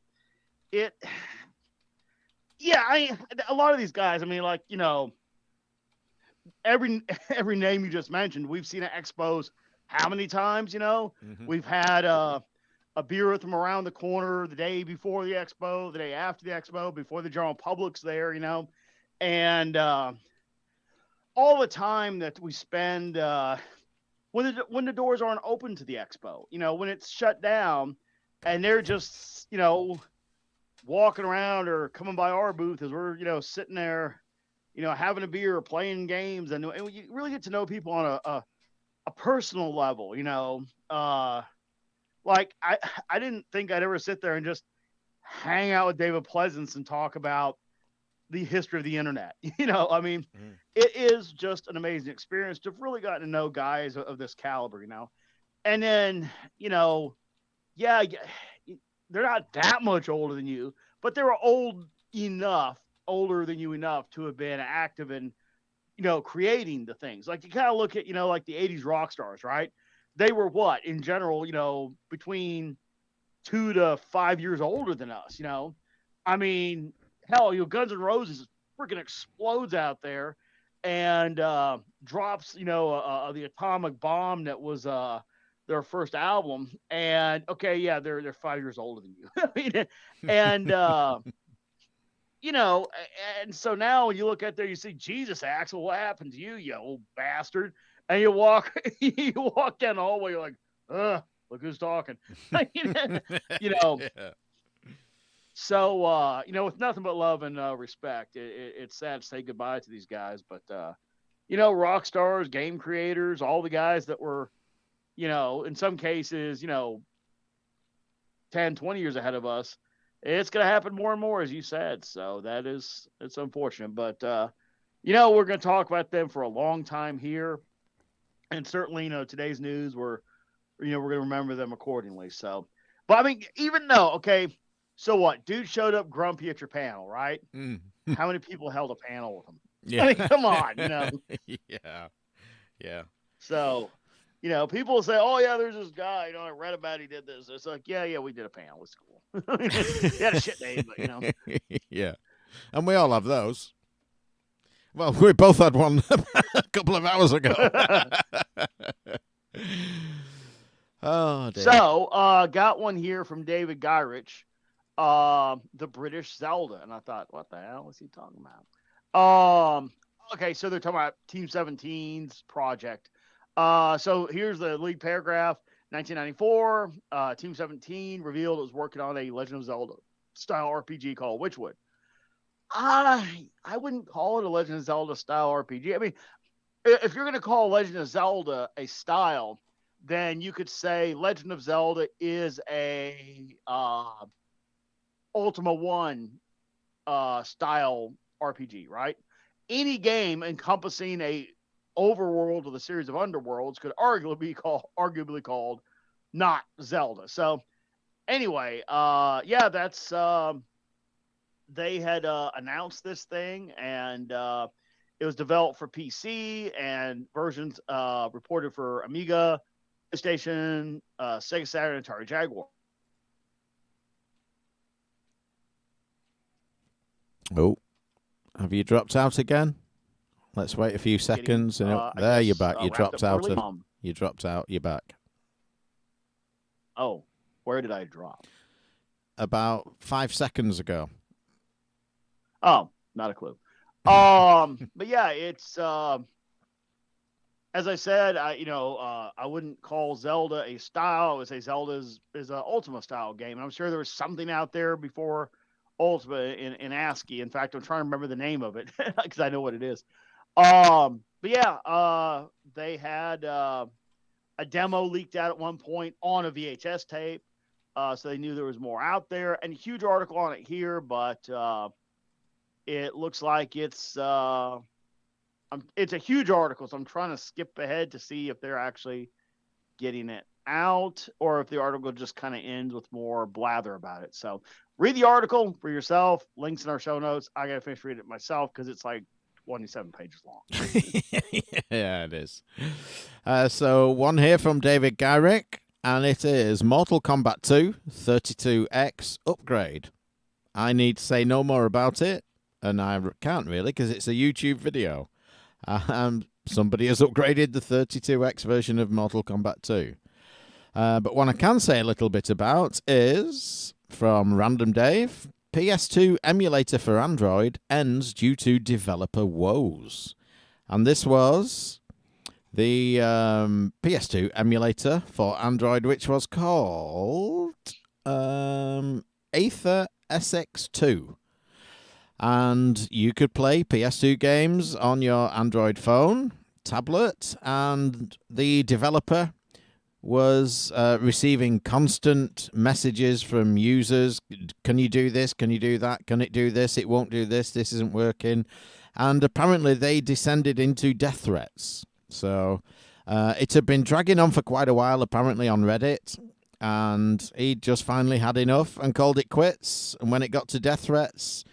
lot of these guys, I mean, like, you know, every name you just mentioned, we've seen at expos how many times, you know? Mm-hmm. We've had a beer with them around the corner the day before the expo, the day after the expo, before the general public's there, you know? And all the time that we spend when the doors aren't open to the expo, you know, when it's shut down and they're just, you know, walking around or coming by our booth as we're, you know, sitting there, you know, having a beer or playing games, and you really get to know people on a personal level, you know. Like I didn't think I'd ever sit there and just hang out with David Pleasance and talk about the history of the internet. You know, I mean, It is just an amazing experience to have really gotten to know guys of this caliber, you know. And then, you know, yeah, they're not that much older than you, but they were older than you enough to have been active in, you know, creating the things. Like you kind of look at, you know, like the 80s rock stars, right? They were what, in general, you know, between 2 to 5 years older than us, you know. I mean, hell, you know, Guns N' Roses freaking explodes out there and drops, you know, the atomic bomb that was their first album. And okay, yeah, they're 5 years older than you. I mean, and you know, and so now when you look at there, you see Jesus, Axel, what happened to you, you old bastard? And you walk down the hallway, you're like, look who's talking. You know. Yeah. So, you know, with nothing but love and respect, it's sad to say goodbye to these guys. But, you know, rock stars, game creators, all the guys that were, you know, in some cases, you know, 10, 20 years ahead of us, it's going to happen more and more, as you said. So it's unfortunate. But, you know, we're going to talk about them for a long time here. And certainly, you know, today's news, we're going to remember them accordingly. So, but I mean, even though, okay, so what? Dude showed up grumpy at your panel, right? Mm. How many people held a panel with him? Yeah. I mean, come on, you know. Yeah. So, you know, people say, "Oh yeah, there's this guy. You know, I read about he did this." It's like, yeah, we did a panel. It's cool. He had a shit name, but you know. Yeah, and we all have those. Well, we both had one a couple of hours ago. Oh, dear. So, got one here from David Gyrich. The British Zelda, and I thought, what the hell is he talking about? Okay, so they're talking about Team 17's project. So here's the lead paragraph. 1994, Team 17 revealed it was working on a Legend of Zelda style RPG called Witchwood. I wouldn't call it a Legend of Zelda style RPG. I mean, if you're going to call Legend of Zelda a style, then you could say Legend of Zelda is a Ultima One style RPG, right? Any game encompassing a overworld with a series of underworlds could arguably called not Zelda. So anyway, yeah, that's they had announced this thing, and it was developed for PC and versions reported for Amiga, PlayStation, Sega Saturn, and Atari Jaguar. Oh, have you dropped out again? Let's wait a few seconds. There, you're back. You dropped out. You dropped out. You're back. Oh, where did I drop? About 5 seconds ago. Oh, not a clue. But yeah, it's as I said, I wouldn't call Zelda a style. I would say Zelda is an Ultima style game. And I'm sure there was something out there before Ultima in ASCII. In fact, I'm trying to remember the name of it because I know what it is. But yeah, they had a demo leaked out at one point on a VHS tape. So they knew there was more out there, and a huge article on it here, but it looks like it's a huge article. So I'm trying to skip ahead to see if they're actually getting it out or if the article just kind of ends with more blather about it. So read the article for yourself. Links in our show notes. I got to finish reading it myself because it's like 27 pages long. Yeah, it is. So one here from David Gyrick, and it is Mortal Kombat 2 32X upgrade. I need to say no more about it, and I can't really because it's a YouTube video. Somebody has upgraded the 32X version of Mortal Kombat 2. But one I can say a little bit about is from Random Dave. PS2 emulator for Android ends due to developer woes. And this was the PS2 emulator for Android, which was called Aether SX2. And you could play PS2 games on your Android phone, tablet, and the developer was receiving constant messages from users. Can you do this? Can you do that? Can it do this? It won't do this. This isn't working. And apparently they descended into death threats. So it had been dragging on for quite a while, apparently, on Reddit. And he just finally had enough and called it quits. And when it got to death threats,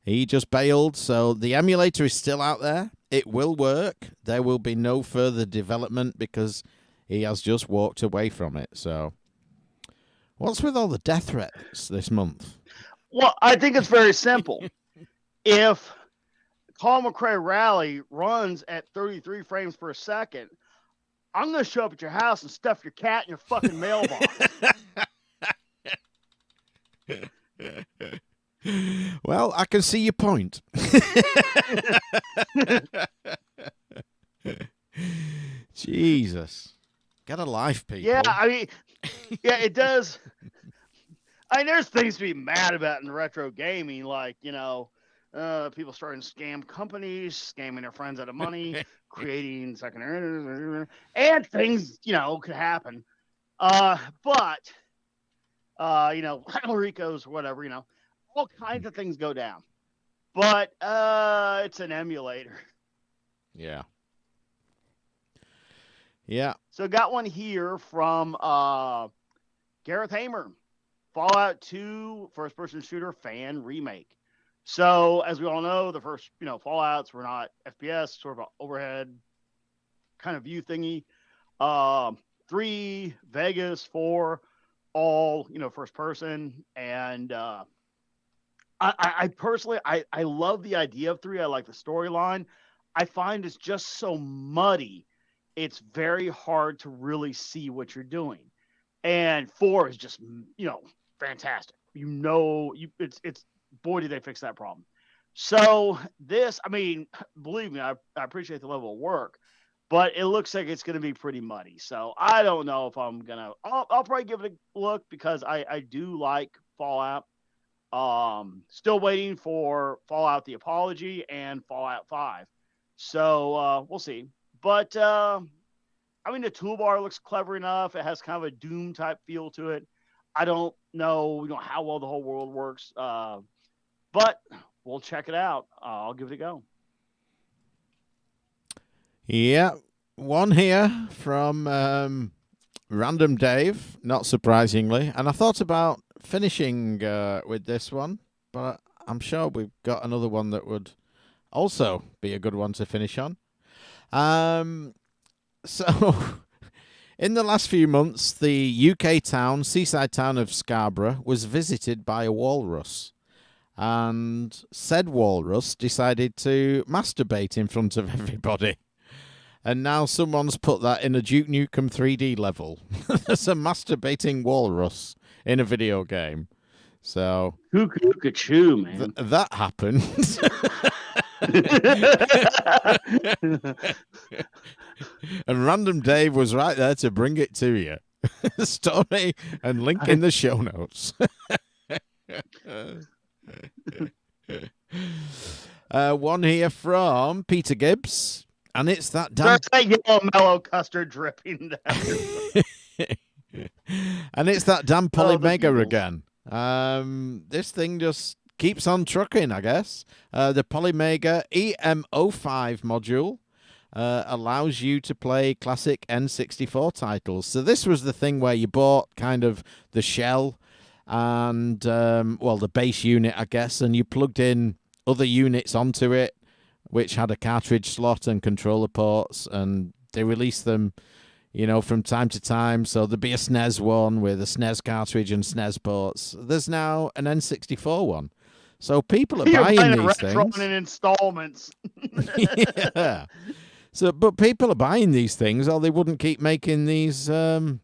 he just bailed. So the emulator is still out there. It will work. There will be no further development because he has just walked away from it. So what's with all the death threats this month? Well, I think it's very simple. If Call McRae Rally runs at 33 frames per second, I'm going to show up at your house and stuff your cat in your fucking mailbox. Well, I can see your point. Jesus. Get a life, people. Yeah, I mean, yeah, it does. I mean, there's things to be mad about in retro gaming, like, people starting to scam companies, scamming their friends out of money, creating secondary, and things, could happen. But, Ricos or whatever, all kinds of things go down. But it's an emulator. Yeah. Yeah. So got one here from Gareth Hamer, Fallout 2 first-person shooter fan remake. So as we all know, the first Fallouts were not FPS, sort of an overhead kind of view thingy. 3, Vegas, 4, all first person. And I personally I love the idea of 3. I like the storyline. I find it's just so muddy. It's very hard to really see what you're doing. And 4 is just, fantastic. It's boy, did they fix that problem. So this, I mean, believe me, I appreciate the level of work, but it looks like it's going to be pretty muddy. So I don't know if I'm going to, I'll probably give it a look because I do like Fallout. Still waiting for Fallout the Apology and Fallout 5. So we'll see. But I mean, the toolbar looks clever enough. It has kind of a Doom type feel to it. I don't know, how well the whole world works, but we'll check it out. I'll give it a go. Yeah, one here from Random Dave, not surprisingly. And I thought about finishing with this one, but I'm sure we've got another one that would also be a good one to finish on. So, in the last few months, the UK town, seaside town of Scarborough, was visited by a walrus. And said walrus decided to masturbate in front of everybody. And now someone's put that in a Duke Nukem 3D level. There's a masturbating walrus in a video game. So Cuckoo, man. That happened. And Random Dave was right there to bring it to you. Story and link in the show notes. One here from Peter Gibbs, and it's that damn yellow mellow custard dripping down. And it's that damn Polymega again. This thing just keeps on trucking, I guess. The Polymega EM05 module allows you to play classic N64 titles. So this was the thing where you bought kind of the shell and, the base unit, I guess, and you plugged in other units onto it, which had a cartridge slot and controller ports, and they released them, from time to time. So there'd be a SNES one with a SNES cartridge and SNES ports. There's now an N64 one. So people are buying these things in installments. Yeah. So, but people are buying these things, or they wouldn't keep making these, extra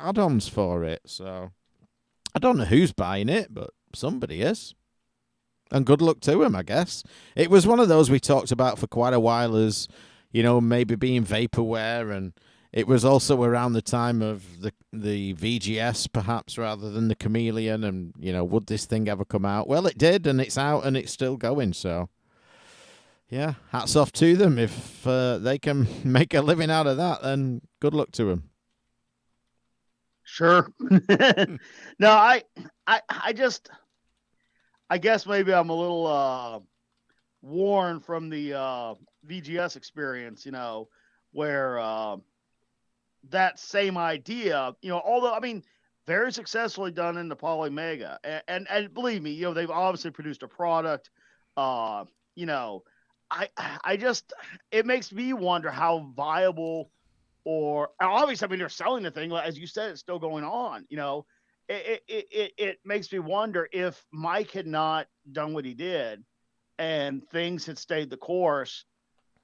add-ons for it. So I don't know who's buying it, but somebody is. And good luck to him, I guess. It was one of those we talked about for quite a while as, maybe being vaporware, and it was also around the time of the VGS, perhaps, rather than the Chameleon, and, would this thing ever come out? Well, it did, and it's out, and it's still going, so, yeah, hats off to them. If they can make a living out of that, then good luck to them. Sure. No, I guess maybe I'm a little worn from the VGS experience, where that same idea, although, very successfully done in the Polymega. And believe me, they've obviously produced a product. I just, it makes me wonder how viable, or obviously, they're selling the thing. As you said, it's still going on, It makes me wonder if Mike had not done what he did and things had stayed the course,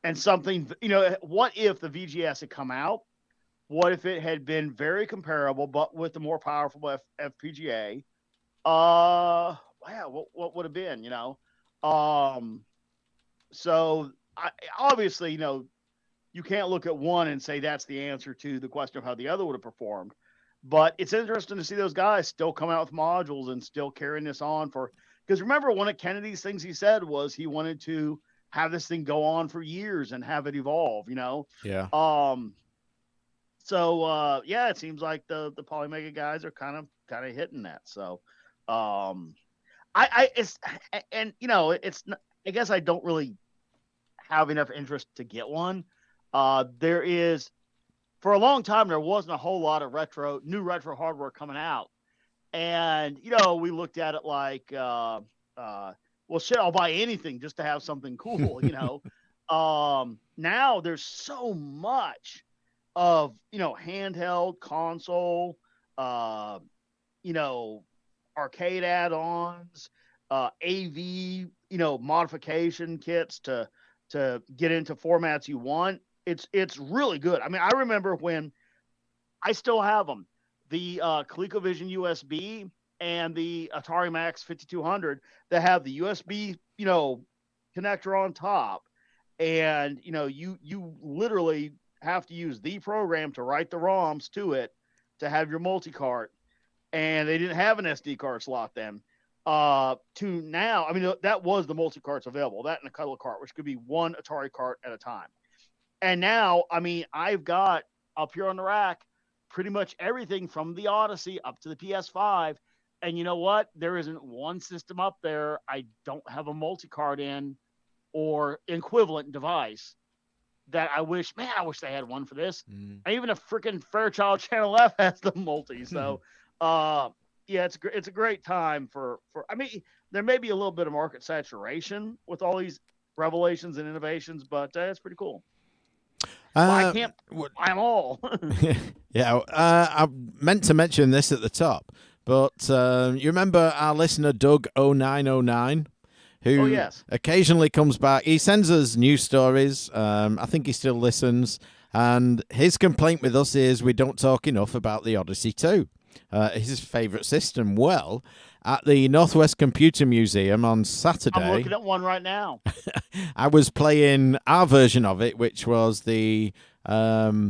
and something, what if the VGS had come out? What if it had been very comparable, but with the more powerful FPGA? Wow, what would have been, So obviously, you can't look at one and say that's the answer to the question of how the other would have performed. But it's interesting to see those guys still come out with modules and still carrying this on because remember, one of Kennedy's things he said was he wanted to have this thing go on for years and have it evolve, Yeah. So it seems like the Polymega guys are kind of hitting that. So, I guess I don't really have enough interest to get one. There is, for a long time, there wasn't a whole lot of new retro hardware coming out. And, we looked at it like, well, shit, I'll buy anything just to have something cool, Now there's so much of, handheld, console, arcade add-ons, AV, modification kits to get into formats you want. It's really good. I remember when I still have them, the ColecoVision USB and the Atari Max 5200 that have the USB, connector on top. And, you literally have to use the program to write the ROMs to it to have your multi-cart. And they didn't have an SD card slot then. To now, that was the multi-carts available, that and a cuddle cart, which could be one Atari cart at a time. And now, I mean, I've got up here on the rack pretty much everything from the Odyssey up to the PS5. And you know what? There isn't one system up there I don't have a multi-card in or equivalent device that I wish they had one for this. And even a freaking Fairchild Channel F has the multi. So, yeah, it's a great time for. I mean, there may be a little bit of market saturation with all these revelations and innovations, but it's pretty cool. I can't buy them all. Yeah, I meant to mention this at the top, but you remember our listener Doug 0909? Who occasionally comes back. He sends us news stories. I think he still listens. And his complaint with us is we don't talk enough about the Odyssey 2, his favourite system. Well, at the Northwest Computer Museum on Saturday... I'm looking at one right now. I was playing our version of it, which was the... what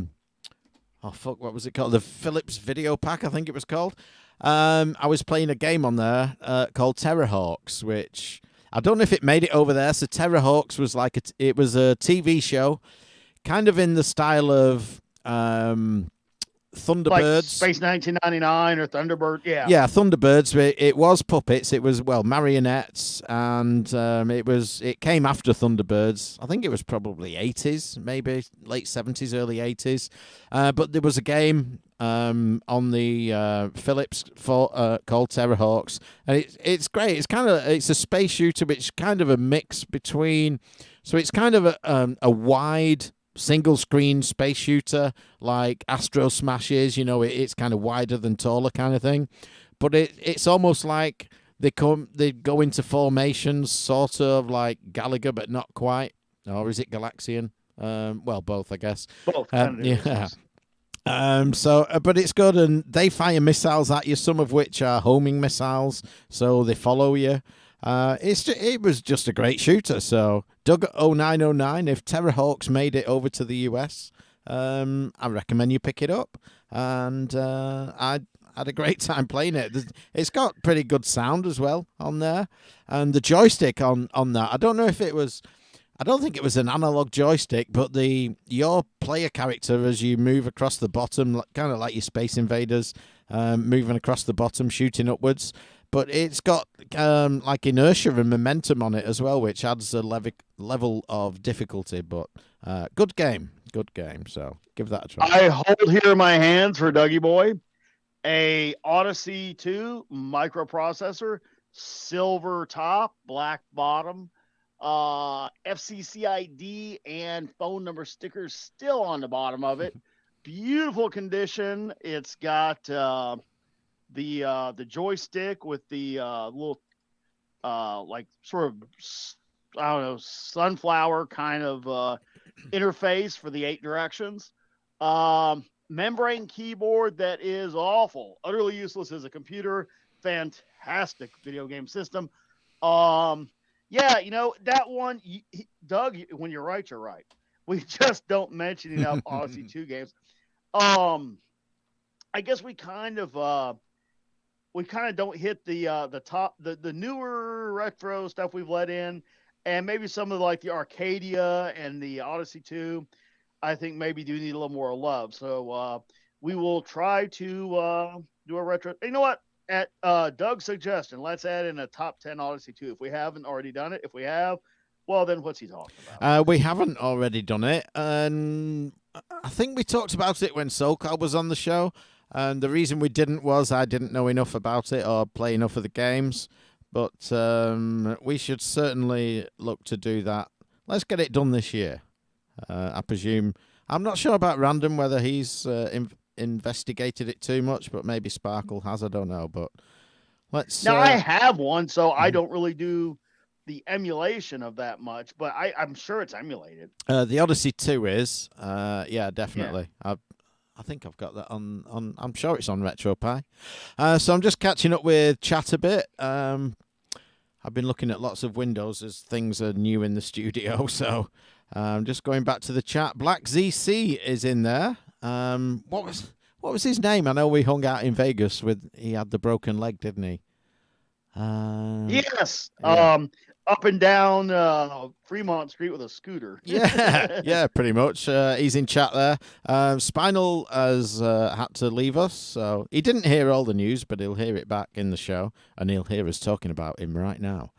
was it called? The Philips Video Pack, I think it was called. I was playing a game on there called Terrorhawks, which... I don't know if it made it over there. So Terrorhawks was it was a TV show, kind of in the style of Thunderbirds, like Space 1999 or Thunderbird. Yeah, Thunderbirds. It was puppets. It was marionettes, and it came after Thunderbirds. I think it was probably 80s, maybe late 70s, early 80s. But there was a game on the Philips called Terrorhawks, and it's great. It's a space shooter, which is kind of a mix between. So it's kind of a wide single screen space shooter like Astro Smash is. It's kind of wider than taller kind of thing, but it's almost like they go into formations, sort of like Gallagher, but not quite. Or is it Galaxian? Well, both, I guess. Both. Yeah. But it's good, and they fire missiles at you, some of which are homing missiles, so they follow you. It was just a great shooter. So Doug 0909, if Terrorhawks made it over to the US, I recommend you pick it up. And I had a great time playing it. It's got pretty good sound as well on there, and the joystick on that. I don't think it was an analog joystick, but your player character, as you move across the bottom, kind of like your Space Invaders, moving across the bottom, shooting upwards. But it's got like inertia and momentum on it as well, which adds a level of difficulty. But good game. So give that a try. I hold here in my hands for Dougie Boy a Odyssey 2 microprocessor, silver top, black bottom. FCC ID and phone number stickers still on the bottom of it. Beautiful condition. It's got the joystick with the little like sort of, I don't know, sunflower kind of interface for the 8 directions. Membrane keyboard that is awful, utterly useless as a computer. Fantastic video game system. Yeah, that one, Doug, when you're right, you're right. We just don't mention enough Odyssey 2 games. I guess we kind of don't hit the top, the newer retro stuff we've let in, and maybe some of like the Arcadia and the Odyssey 2, I think maybe do need a little more love. So we will try to do a retro. You know what? At Doug's suggestion, let's add in a top 10 Odyssey 2 if we haven't already done it. If we have, well, then what's he talking about? We haven't already done it, and I think we talked about it when SoCal was on the show, and the reason we didn't was I didn't know enough about it or play enough of the games, but we should certainly look to do that. Let's get it done this year. I presume. I'm not sure about Random, whether he's investigated it too much, but maybe Sparkle has. I don't know, but let's. Now I have one, so I don't really do the emulation of that much, but I'm sure it's emulated. The Odyssey 2 is, yeah, definitely. Yeah. I think I've got that on. I'm sure it's on RetroPie. So I'm just catching up with chat a bit. I've been looking at lots of windows as things are new in the studio, so I'm just going back to the chat. Black ZC is in there. What was his name? I know we hung out in Vegas with. He had the broken leg, didn't he? Yes. Yeah. Up and down Fremont Street with a scooter. Yeah, pretty much. He's in chat there. Spinal has had to leave us, so he didn't hear all the news, but he'll hear it back in the show, and he'll hear us talking about him right now.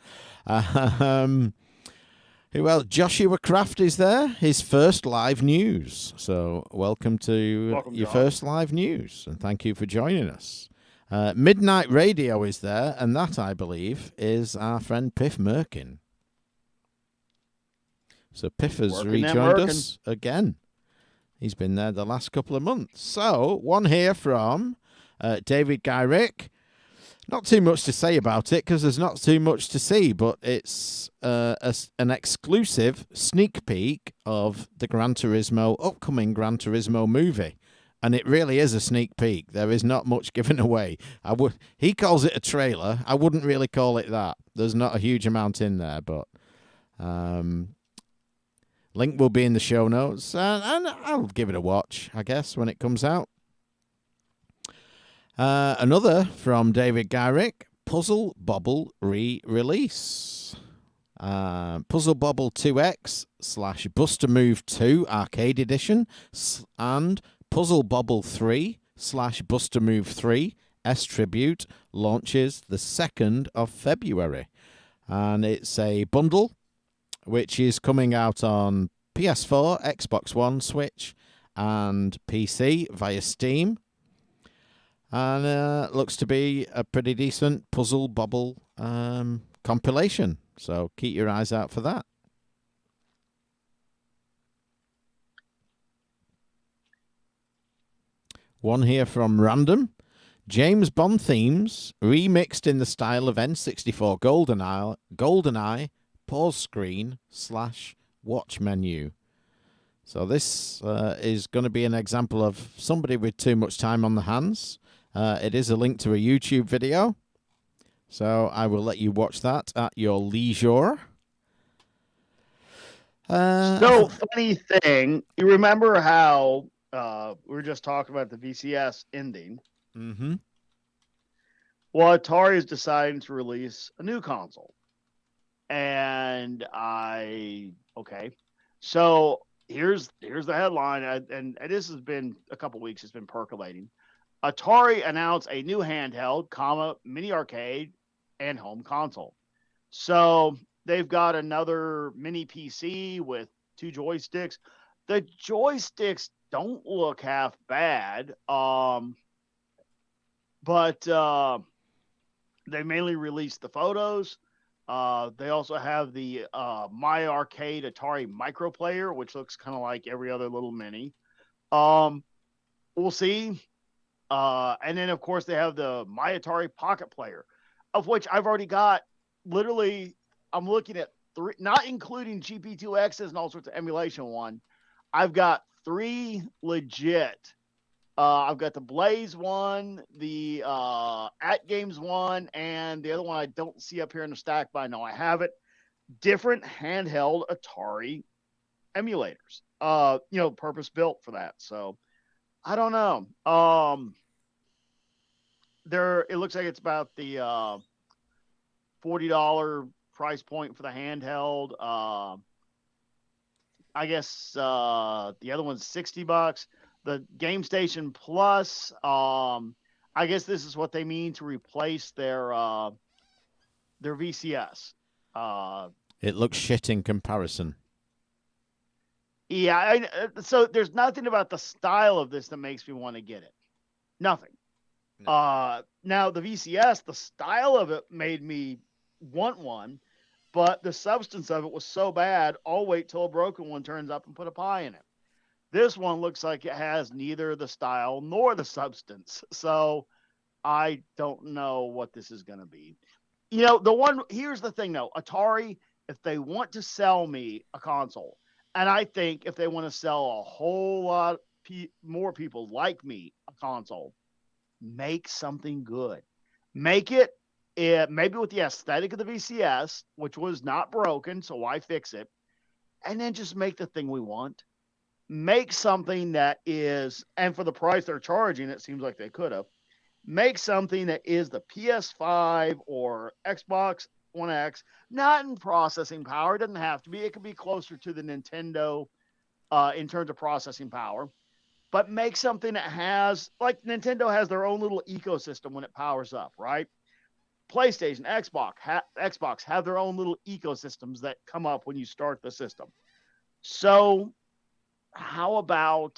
Who else? Joshua Kraft is there. His first live news. So welcome to Welcome, your Josh. first live news, and thank you for joining us. Midnight Radio is there, and that, I believe, is our friend Piff Merkin. So Piff has rejoined us again. He's been there the last couple of months. So one here from David Gyrick. Not too much to say about it because there's not too much to see, but it's an exclusive sneak peek of the upcoming Gran Turismo movie. And it really is a sneak peek. There is not much given away. He calls it a trailer. I wouldn't really call it that. There's not a huge amount in there, but link will be in the show notes. And I'll give it a watch, I guess, when it comes out. Another from David Gyrick, Puzzle Bobble re-release. Puzzle Bobble 2X / Buster Move 2 Arcade Edition and Puzzle Bobble 3 / Buster Move 3 S Tribute launches the 2nd of February. And it's a bundle which is coming out on PS4, Xbox One, Switch, and PC via Steam. And looks to be a pretty decent Puzzle Bobble compilation. So keep your eyes out for that. One here from Random. James Bond themes remixed in the style of N64 GoldenEye pause screen / watch menu. So this is going to be an example of somebody with too much time on the hands. It is a link to a YouTube video, so I will let you watch that at your leisure. So, funny thing, you remember how we were just talking about the VCS ending? Mm-hmm. Well, Atari is deciding to release a new console. And okay. So here's the headline, and this has been a couple weeks. It's been percolating. Atari announced a new handheld, mini arcade, and home console. So they've got another mini PC with 2 joysticks. The joysticks don't look half bad, but they mainly released the photos. They also have the My Arcade Atari Micro Player, which looks kind of like every other little mini. We'll see. And then, of course, they have the My Atari Pocket Player, of which I've already got. Literally, I'm looking at 3, not including GP2X's and all sorts of emulation one. I've got 3 legit. I've got the Blaze one, the At Games one, and the other one I don't see up here in the stack, but I know I have it. Different handheld Atari emulators, purpose built for that. So I don't know. It looks like it's about the $40 price point for the handheld. I guess the other one's $60. The Game Station Plus, I guess this is what they mean to replace their VCS. It looks shit in comparison. Yeah, so there's nothing about the style of this that makes me want to get it. Nothing. No. Now the VCS, the style of it made me want one, but the substance of it was so bad, I'll wait till a broken one turns up and put a pie in it. This one looks like it has neither the style nor the substance. So I don't know what this is going to be. Here's the thing though, Atari, if they want to sell me a console, and I think if they want to sell a whole lot more people like me a console, make something good. Make it maybe with the aesthetic of the VCS, which was not broken, so why fix it? And then just make the thing we want. Make something that is, and for the price they're charging, it seems like they could have, make something that is the PS5 or Xbox One X, not in processing power. It doesn't have to be. It could be closer to the Nintendo in terms of processing power. But make something that has, like Nintendo has their own little ecosystem when it powers up, right? PlayStation, Xbox have their own little ecosystems that come up when you start the system. So how about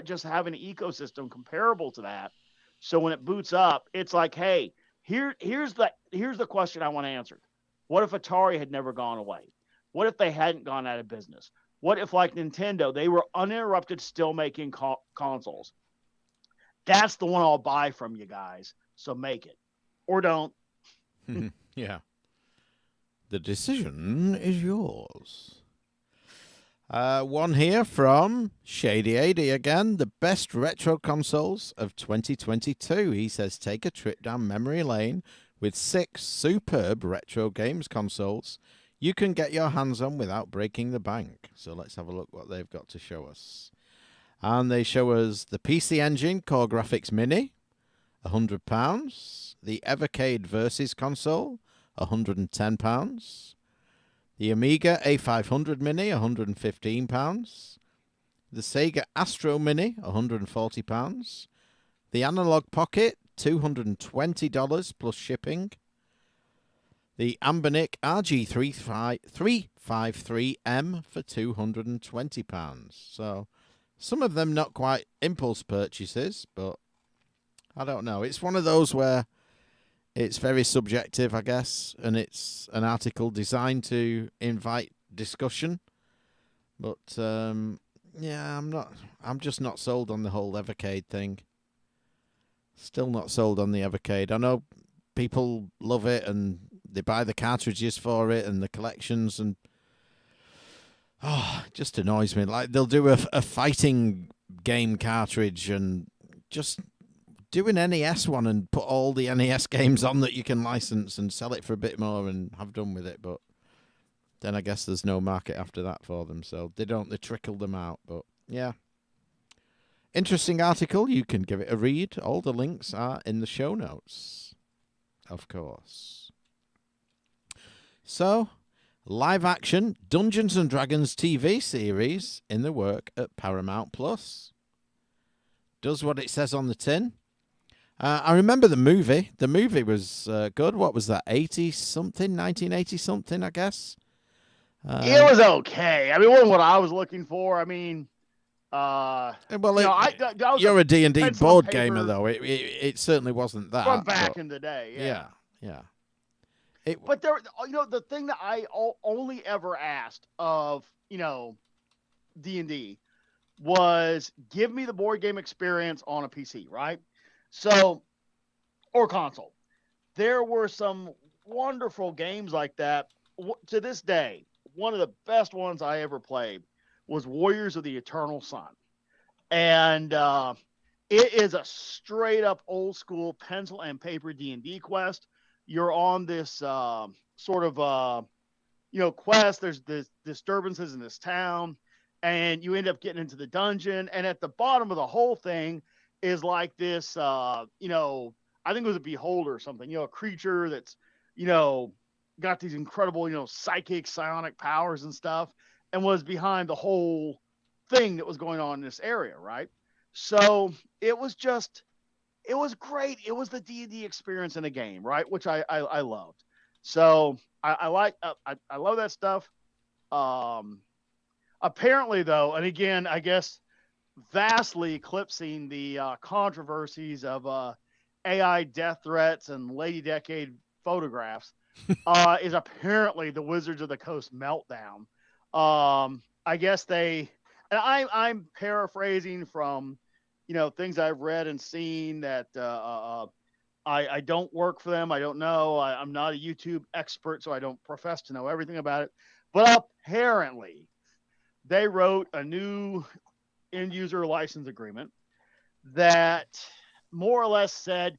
just having an ecosystem comparable to that? So when it boots up, it's like, hey, here's the question I want answered. What if Atari had never gone away? What if they hadn't gone out of business? What if, like Nintendo, they were uninterrupted still making consoles? That's the one I'll buy from you guys. So make it or don't. Yeah. The decision is yours. One here from Shady AD again. The best retro consoles of 2022. He says, take a trip down memory lane with 6 superb retro games consoles you can get your hands on without breaking the bank. So let's have a look what they've got to show us. And they show us the PC Engine Core Graphics Mini, £100. The Evercade Versus console, £110. The Amiga A500 Mini, £115. The Sega Astro Mini, £140. The Analog Pocket, $220 plus shipping. The Ambernic RG353M for £220. So some of them not quite impulse purchases, but I don't know. It's one of those where it's very subjective, I guess, and it's an article designed to invite discussion. But yeah, I'm just not sold on the whole Evercade thing. Still not sold on the Evercade. I know people love it and they buy the cartridges for it and the collections, and it just annoys me. Like, they'll do a fighting game cartridge and just do an NES one and put all the NES games on that you can license and sell it for a bit more and have done with it. But then I guess there's no market after that for them, so they trickle them out. But yeah, interesting article. You can give it a read. All the links are in the show notes, of course. So, live action Dungeons and Dragons TV series in the work at Paramount Plus. Does what it says on the tin. I remember the movie. The movie was good. What was that? 80-something? 1980-something, I guess? It was okay. I mean, it wasn't what I was looking for. I mean, you're a D&D board gamer, though. It certainly wasn't that. From back in the day, yeah. But there, the thing that I only ever asked of, D&D was give me the board game experience on a PC, right? So, or console. There were some wonderful games like that. To this day, one of the best ones I ever played was Warriors of the Eternal Sun. And it is a straight up old school pencil and paper D&D quest. You're on this sort of, quest. There's this disturbances in this town, and you end up getting into the dungeon. And at the bottom of the whole thing is like this, I think it was a beholder or something, a creature that's, got these incredible, psychic, psionic powers and stuff, and was behind the whole thing that was going on in this area, right? So it was great. It was the D&D experience in a game, right? Which I loved. So I love that stuff. Apparently, though, and again, I guess vastly eclipsing the controversies of AI death threats and Lady Decade photographs, is apparently the Wizards of the Coast meltdown. I guess and I'm paraphrasing from, things I've read and seen that I don't work for them. I don't know. I'm not a YouTube expert, so I don't profess to know everything about it. But apparently, they wrote a new end user license agreement that more or less said,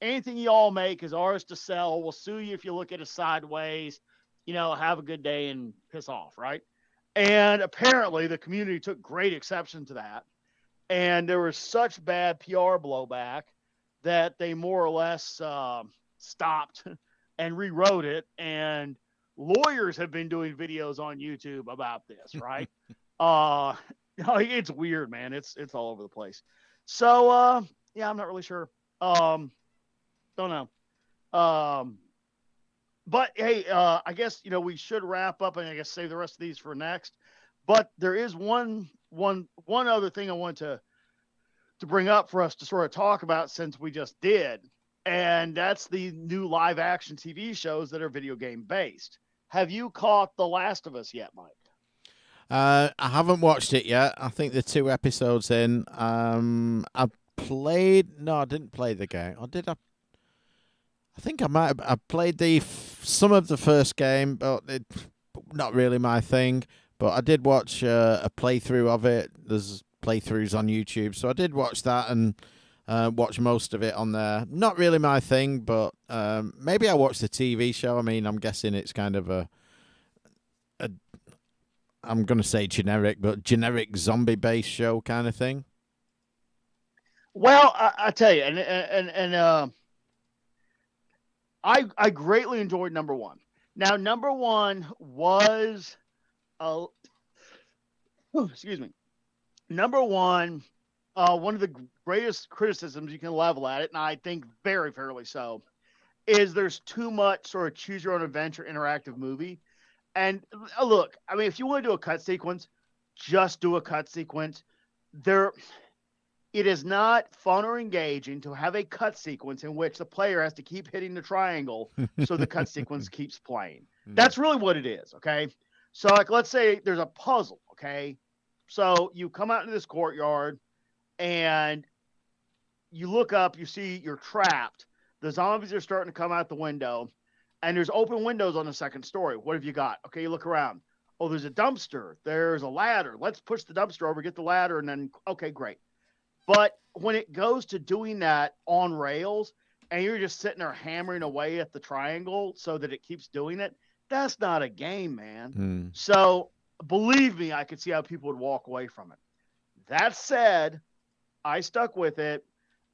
anything y'all make is ours to sell. We'll sue you if you look at us sideways. Have a good day and piss off, right? And apparently, the community took great exception to that. And there was such bad PR blowback that they more or less stopped and rewrote it. And lawyers have been doing videos on YouTube about this, right? uh, it's weird, man. It's all over the place. So yeah, I'm not really sure. Don't know. But hey, I guess we should wrap up and I guess save the rest of these for next. But there is one other thing I want to bring up for us to sort of talk about since we just did, and that's the new live action TV shows that are video game based. Have you caught The Last of Us yet, Mike? I haven't watched it yet. I think the 2 episodes in. I played. No, I didn't play the game. Or did I? I think I might have. I played some of the first game, but not really my thing. But I did watch a playthrough of it. There's playthroughs on YouTube, so I did watch that and watch most of it on there. Not really my thing, but maybe I watched the TV show. I mean, I'm guessing it's kind of a I'm going to say generic, but generic zombie-based show kind of thing. Well, I tell you, and I greatly enjoyed number one. Now, number one was, excuse me, number one. One of the greatest criticisms you can level at it, and I think very fairly so, is there's too much sort of choose your own adventure interactive movie. And look, I mean, if you want to do a cut sequence, just do a cut sequence. It is not fun or engaging to have a cut sequence in which the player has to keep hitting the triangle so the cut sequence keeps playing. That's really what it is, okay? So, like, let's say there's a puzzle, okay? So you come out into this courtyard and you look up, you see you're trapped. The zombies are starting to come out the window, and there's open windows on the second story. What have you got? Okay, you look around. Oh, there's a dumpster. There's a ladder. Let's push the dumpster over, get the ladder, and then, okay, great. But when it goes to doing that on rails, and you're just sitting there hammering away at the triangle so that it keeps doing it, that's not a game, man. So believe me, I could see how people would walk away from it. That said, I stuck with it.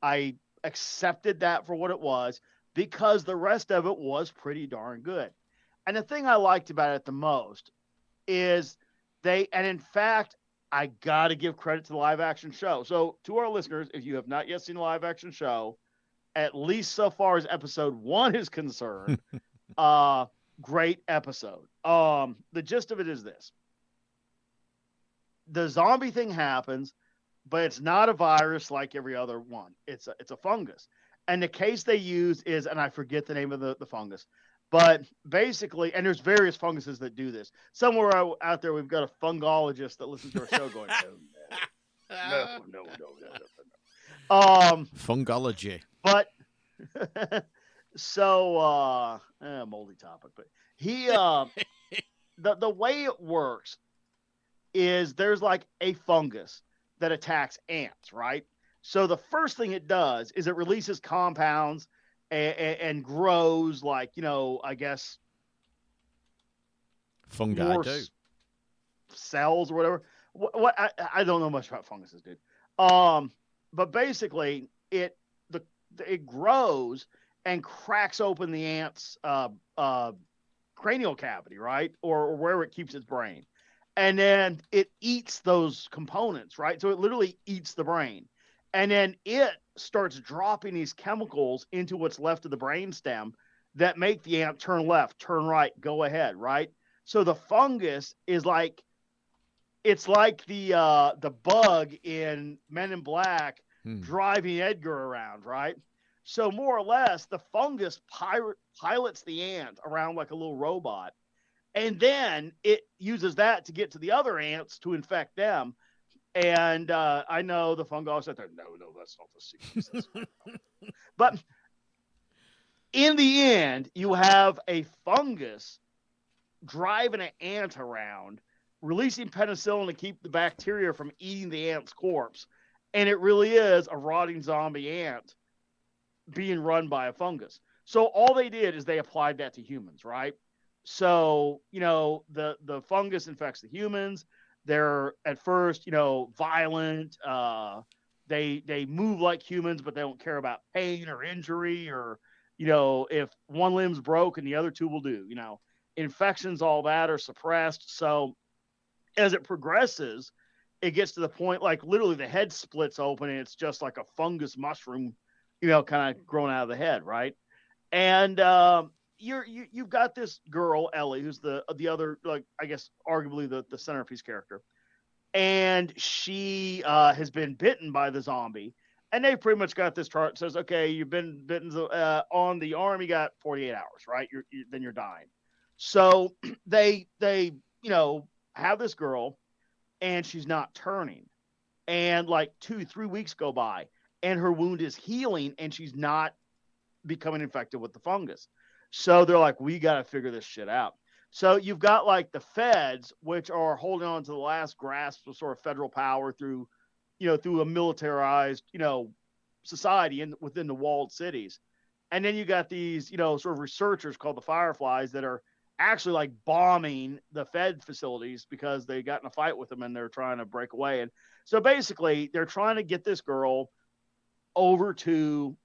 I accepted that for what it was because the rest of it was pretty darn good. And the thing I liked about it the most is and in fact, I got to give credit to the live action show. So to our listeners, if you have not yet seen the live action show, at least so far as episode 1 is concerned, great episode. The gist of it is this. The zombie thing happens, but it's not a virus like every other one. It's a fungus. And the case they use is, and I forget the name of the fungus, but basically, and there's various funguses that do this. Somewhere out there, we've got a fungologist that listens to our show going, no. Fungology. But so moldy topic, but he the way it works is there's like a fungus that attacks ants, right? So the first thing it does is it releases compounds and grows like, I guess fungi do cells or whatever. What I don't know much about funguses, dude. But basically it grows and cracks open the ant's cranial cavity, right? Or wherever it keeps its brain. And then it eats those components, right? So it literally eats the brain. And then it starts dropping these chemicals into what's left of the brainstem that make the ant turn left, turn right, go ahead, right? So the fungus is like, it's like the bug in Men in Black driving Edgar around, right? So more or less, the fungus pilots the ant around like a little robot. And then it uses that to get to the other ants to infect them. And I know the fungi said, no, that's not the sequence. But in the end, you have a fungus driving an ant around, releasing penicillin to keep the bacteria from eating the ant's corpse. And it really is a rotting zombie ant being run by a fungus. So all they did is they applied that to humans, right? So, the fungus infects the humans. They're at first, violent, they move like humans, but they don't care about pain or injury or, you know, if one limb's broke and the other two will do, you know, infections, all that are suppressed. So as it progresses, it gets to the point like literally the head splits open and it's just like a fungus mushroom, you know, kind of growing out of the head, right? And you've got this girl Ellie, who's the other, like, I guess arguably the centerpiece character, and she has been bitten by the zombie. And they pretty much got this chart that says, okay, you've been bitten on the arm, you got 48 hours, right? Then you're dying. So they you know have this girl, and she's not turning, and like 2-3 weeks go by, and her wound is healing, and she's not becoming infected with the fungus. So they're like, we got to figure this shit out. So you've got like the feds, which are holding on to the last grasp of sort of federal power through, you know, through a militarized, you know, society within the walled cities. And then you got these, you know, sort of researchers called the Fireflies that are actually like bombing the Fed facilities because they got in a fight with them and they're trying to break away. And so basically, they're trying to get this girl over to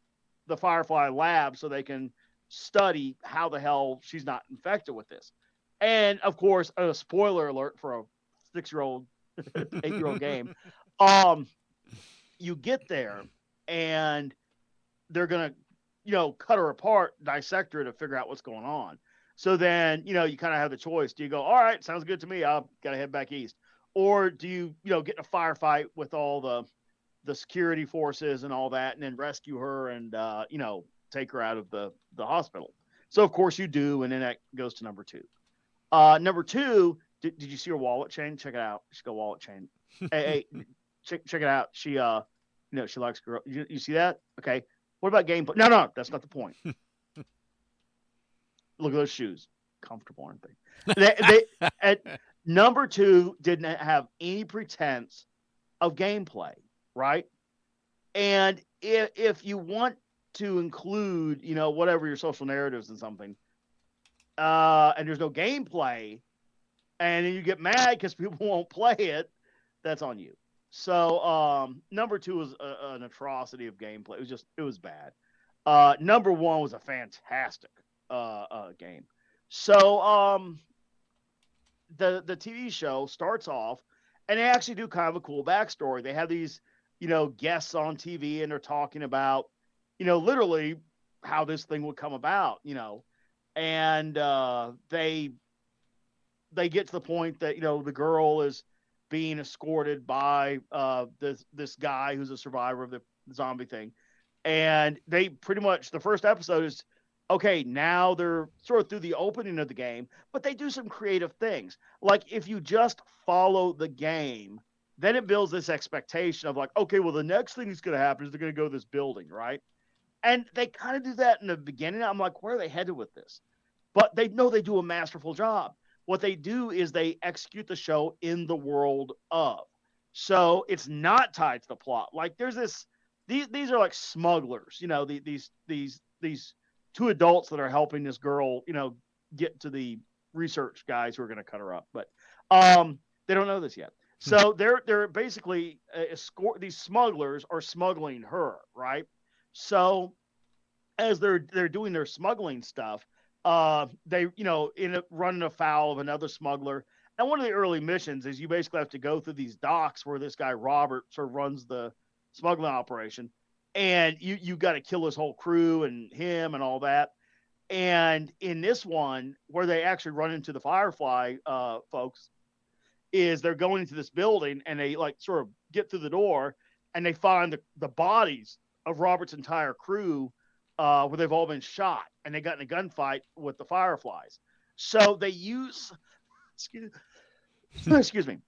the Firefly lab so they can study how the hell she's not infected with this. And of course, a spoiler alert for a 6-year-old, 8-year-old game. Um, you get there and they're gonna, you know, cut her apart, dissect her to figure out what's going on. So then, you know, you kind of have the choice. Do you go, all right, sounds good to me, I've got to head back east, or do you know, get in a firefight with all the security forces and all that, and then rescue her and you know, take her out of the hospital? So of course you do, and then that goes to number two. Number two, did you see her wallet chain? Check it out. She's got a wallet chain. Hey, check it out. She you know, she likes girl. You see that? Okay. What about gameplay? No, that's not the point. Look at those shoes. Comfortable, aren't they? At number two didn't have any pretense of gameplay, right? And if you want to include, you know, whatever your social narratives in something, and there's no gameplay, and then you get mad because people won't play it, that's on you. So number two was an atrocity of gameplay. It was bad. Number one was a fantastic game. So the TV show starts off, and they actually do kind of a cool backstory. They have these, you know, guests on TV, and they're talking about, you know, literally how this thing would come about, you know, and they get to the point that, you know, the girl is being escorted by this guy who's a survivor of the zombie thing, and they pretty much, the first episode is, okay, now they're sort of through the opening of the game, but they do some creative things. Like if you just follow the game, then it builds this expectation of like, okay, well, the next thing that's going to happen is they're going to go to this building, right? And they kind of do that in the beginning. I'm like, where are they headed with this? But they know they do a masterful job. What they do is they execute the show in the world of. So it's not tied to the plot. Like there's this, these are like smugglers, you know, these two adults that are helping this girl, you know, get to the research guys who are going to cut her up. But they don't know this yet. So they're basically these smugglers are smuggling her, right? So as they're doing their smuggling stuff, they, you know, end up running afoul of another smuggler. And one of the early missions is you basically have to go through these docks where this guy Robert sort of runs the smuggling operation, and you got to kill his whole crew and him and all that. And in this one, where they actually run into the Firefly folks, is they're going into this building, and they like sort of get through the door, and they find the bodies of Robert's entire crew, where they've all been shot, and they got in a gunfight with the Fireflies. So they use, excuse me,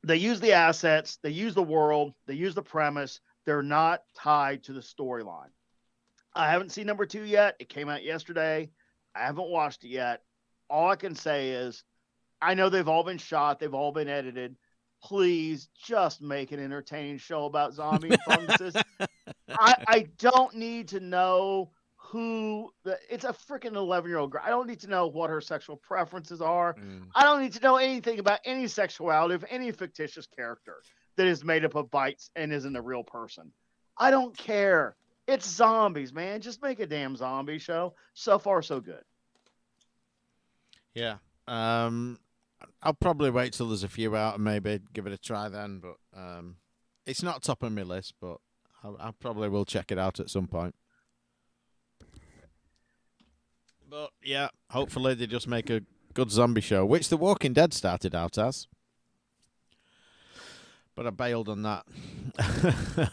they use the assets, they use the world, they use the premise. They're not tied to the storyline. I haven't seen number two yet. It came out yesterday. I haven't watched it yet. All I can say is, I know they've all been shot, they've all been edited. Please just make an entertaining show about zombie and funguses. I don't need to know it's a freaking 11-year-old girl. I don't need to know what her sexual preferences are. I don't need to know anything about any sexuality of any fictitious character. that is made up of bytes and isn't a real person. I don't care. It's zombies, man. Just make a damn zombie show. So far, so good. Yeah. I'll probably wait till there's a few out and maybe give it a try then. But it's not top of my list, but I probably will check it out at some point. But yeah, hopefully they just make a good zombie show, which The Walking Dead started out as. But I bailed on that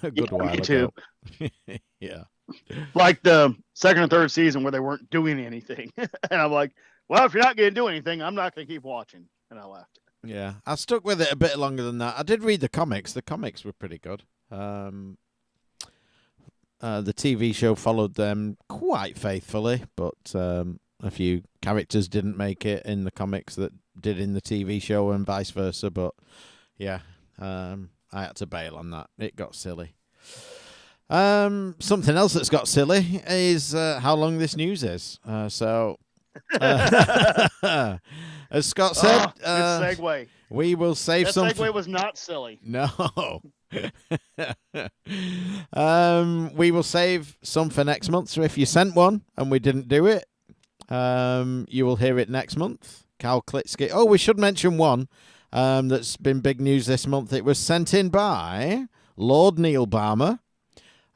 a good while ago. Yeah. Like the second or third season where they weren't doing anything. And I'm like, well, if you're not going to do anything, I'm not going to keep watching. And I left. Yeah, I stuck with it a bit longer than that. I did read the comics. The comics were pretty good. The TV show followed them quite faithfully, but a few characters didn't make it in the comics that did in the TV show and vice versa. But yeah, I had to bail on that. It got silly. Something else that's got silly is how long this news is. As Scott said, good segue. We will save that some. That segue was not silly. No. We will save some for next month. So if you sent one and we didn't do it, you will hear it next month. Cal Klitsky. Oh, we should mention one that's been big news this month. It was sent in by Lord Neil Barmer.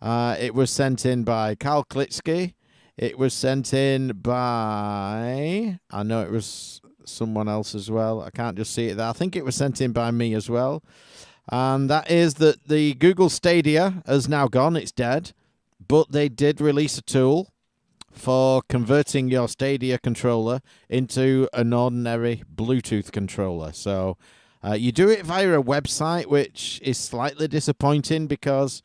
It was sent in by Cal Klitsky. It was sent in by, I know it was someone else as well. I can't just see it there. I think it was sent in by me as well. And that is that the Google Stadia has now gone. It's dead. But they did release a tool for converting your Stadia controller into an ordinary Bluetooth controller. So you do it via a website, which is slightly disappointing because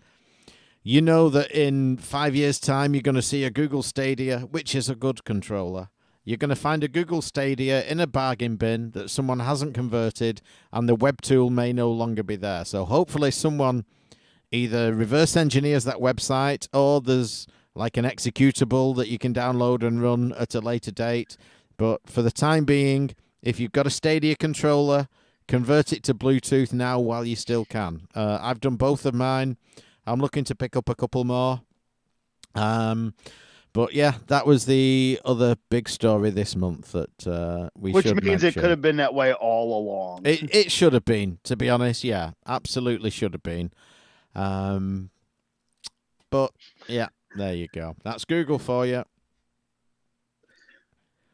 you know that in 5 years' time, you're going to see a Google Stadia, which is a good controller. You're going to find a Google Stadia in a bargain bin that someone hasn't converted, and the web tool may no longer be there. So hopefully someone either reverse engineers that website, or there's like an executable that you can download and run at a later date. But for the time being, if you've got a Stadia controller, convert it to Bluetooth now while you still can. I've done both of mine. I'm looking to pick up a couple more. But yeah, that was the other big story this month that we should mention. Which means it could have been that way all along. It should have been, to be honest. Yeah, absolutely should have been. But yeah, there you go. That's Google for you.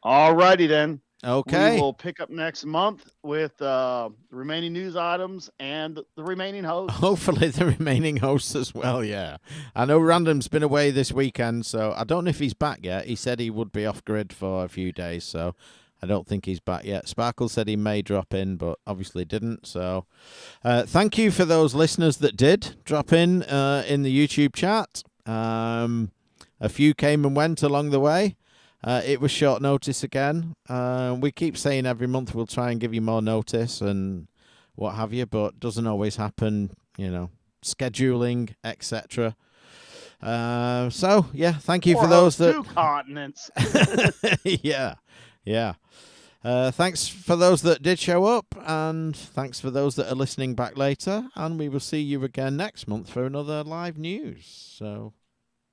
All righty then. Okay. We will pick up next month with the remaining news items and the remaining hosts. Hopefully the remaining hosts as well, yeah. I know Random's been away this weekend, so I don't know if he's back yet. He said he would be off grid for a few days, so I don't think he's back yet. Sparkle said he may drop in, but obviously didn't. So thank you for those listeners that did drop in the YouTube chat. A few came and went along the way. It was short notice again. We keep saying every month we'll try and give you more notice and what have you, but it doesn't always happen, you know, scheduling, etc. So, yeah, thank you for those that... 2 continents. Yeah. Thanks for those that did show up, and thanks for those that are listening back later, and we will see you again next month for another live news. So,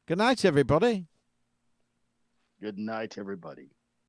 good night, everybody. Good night, everybody.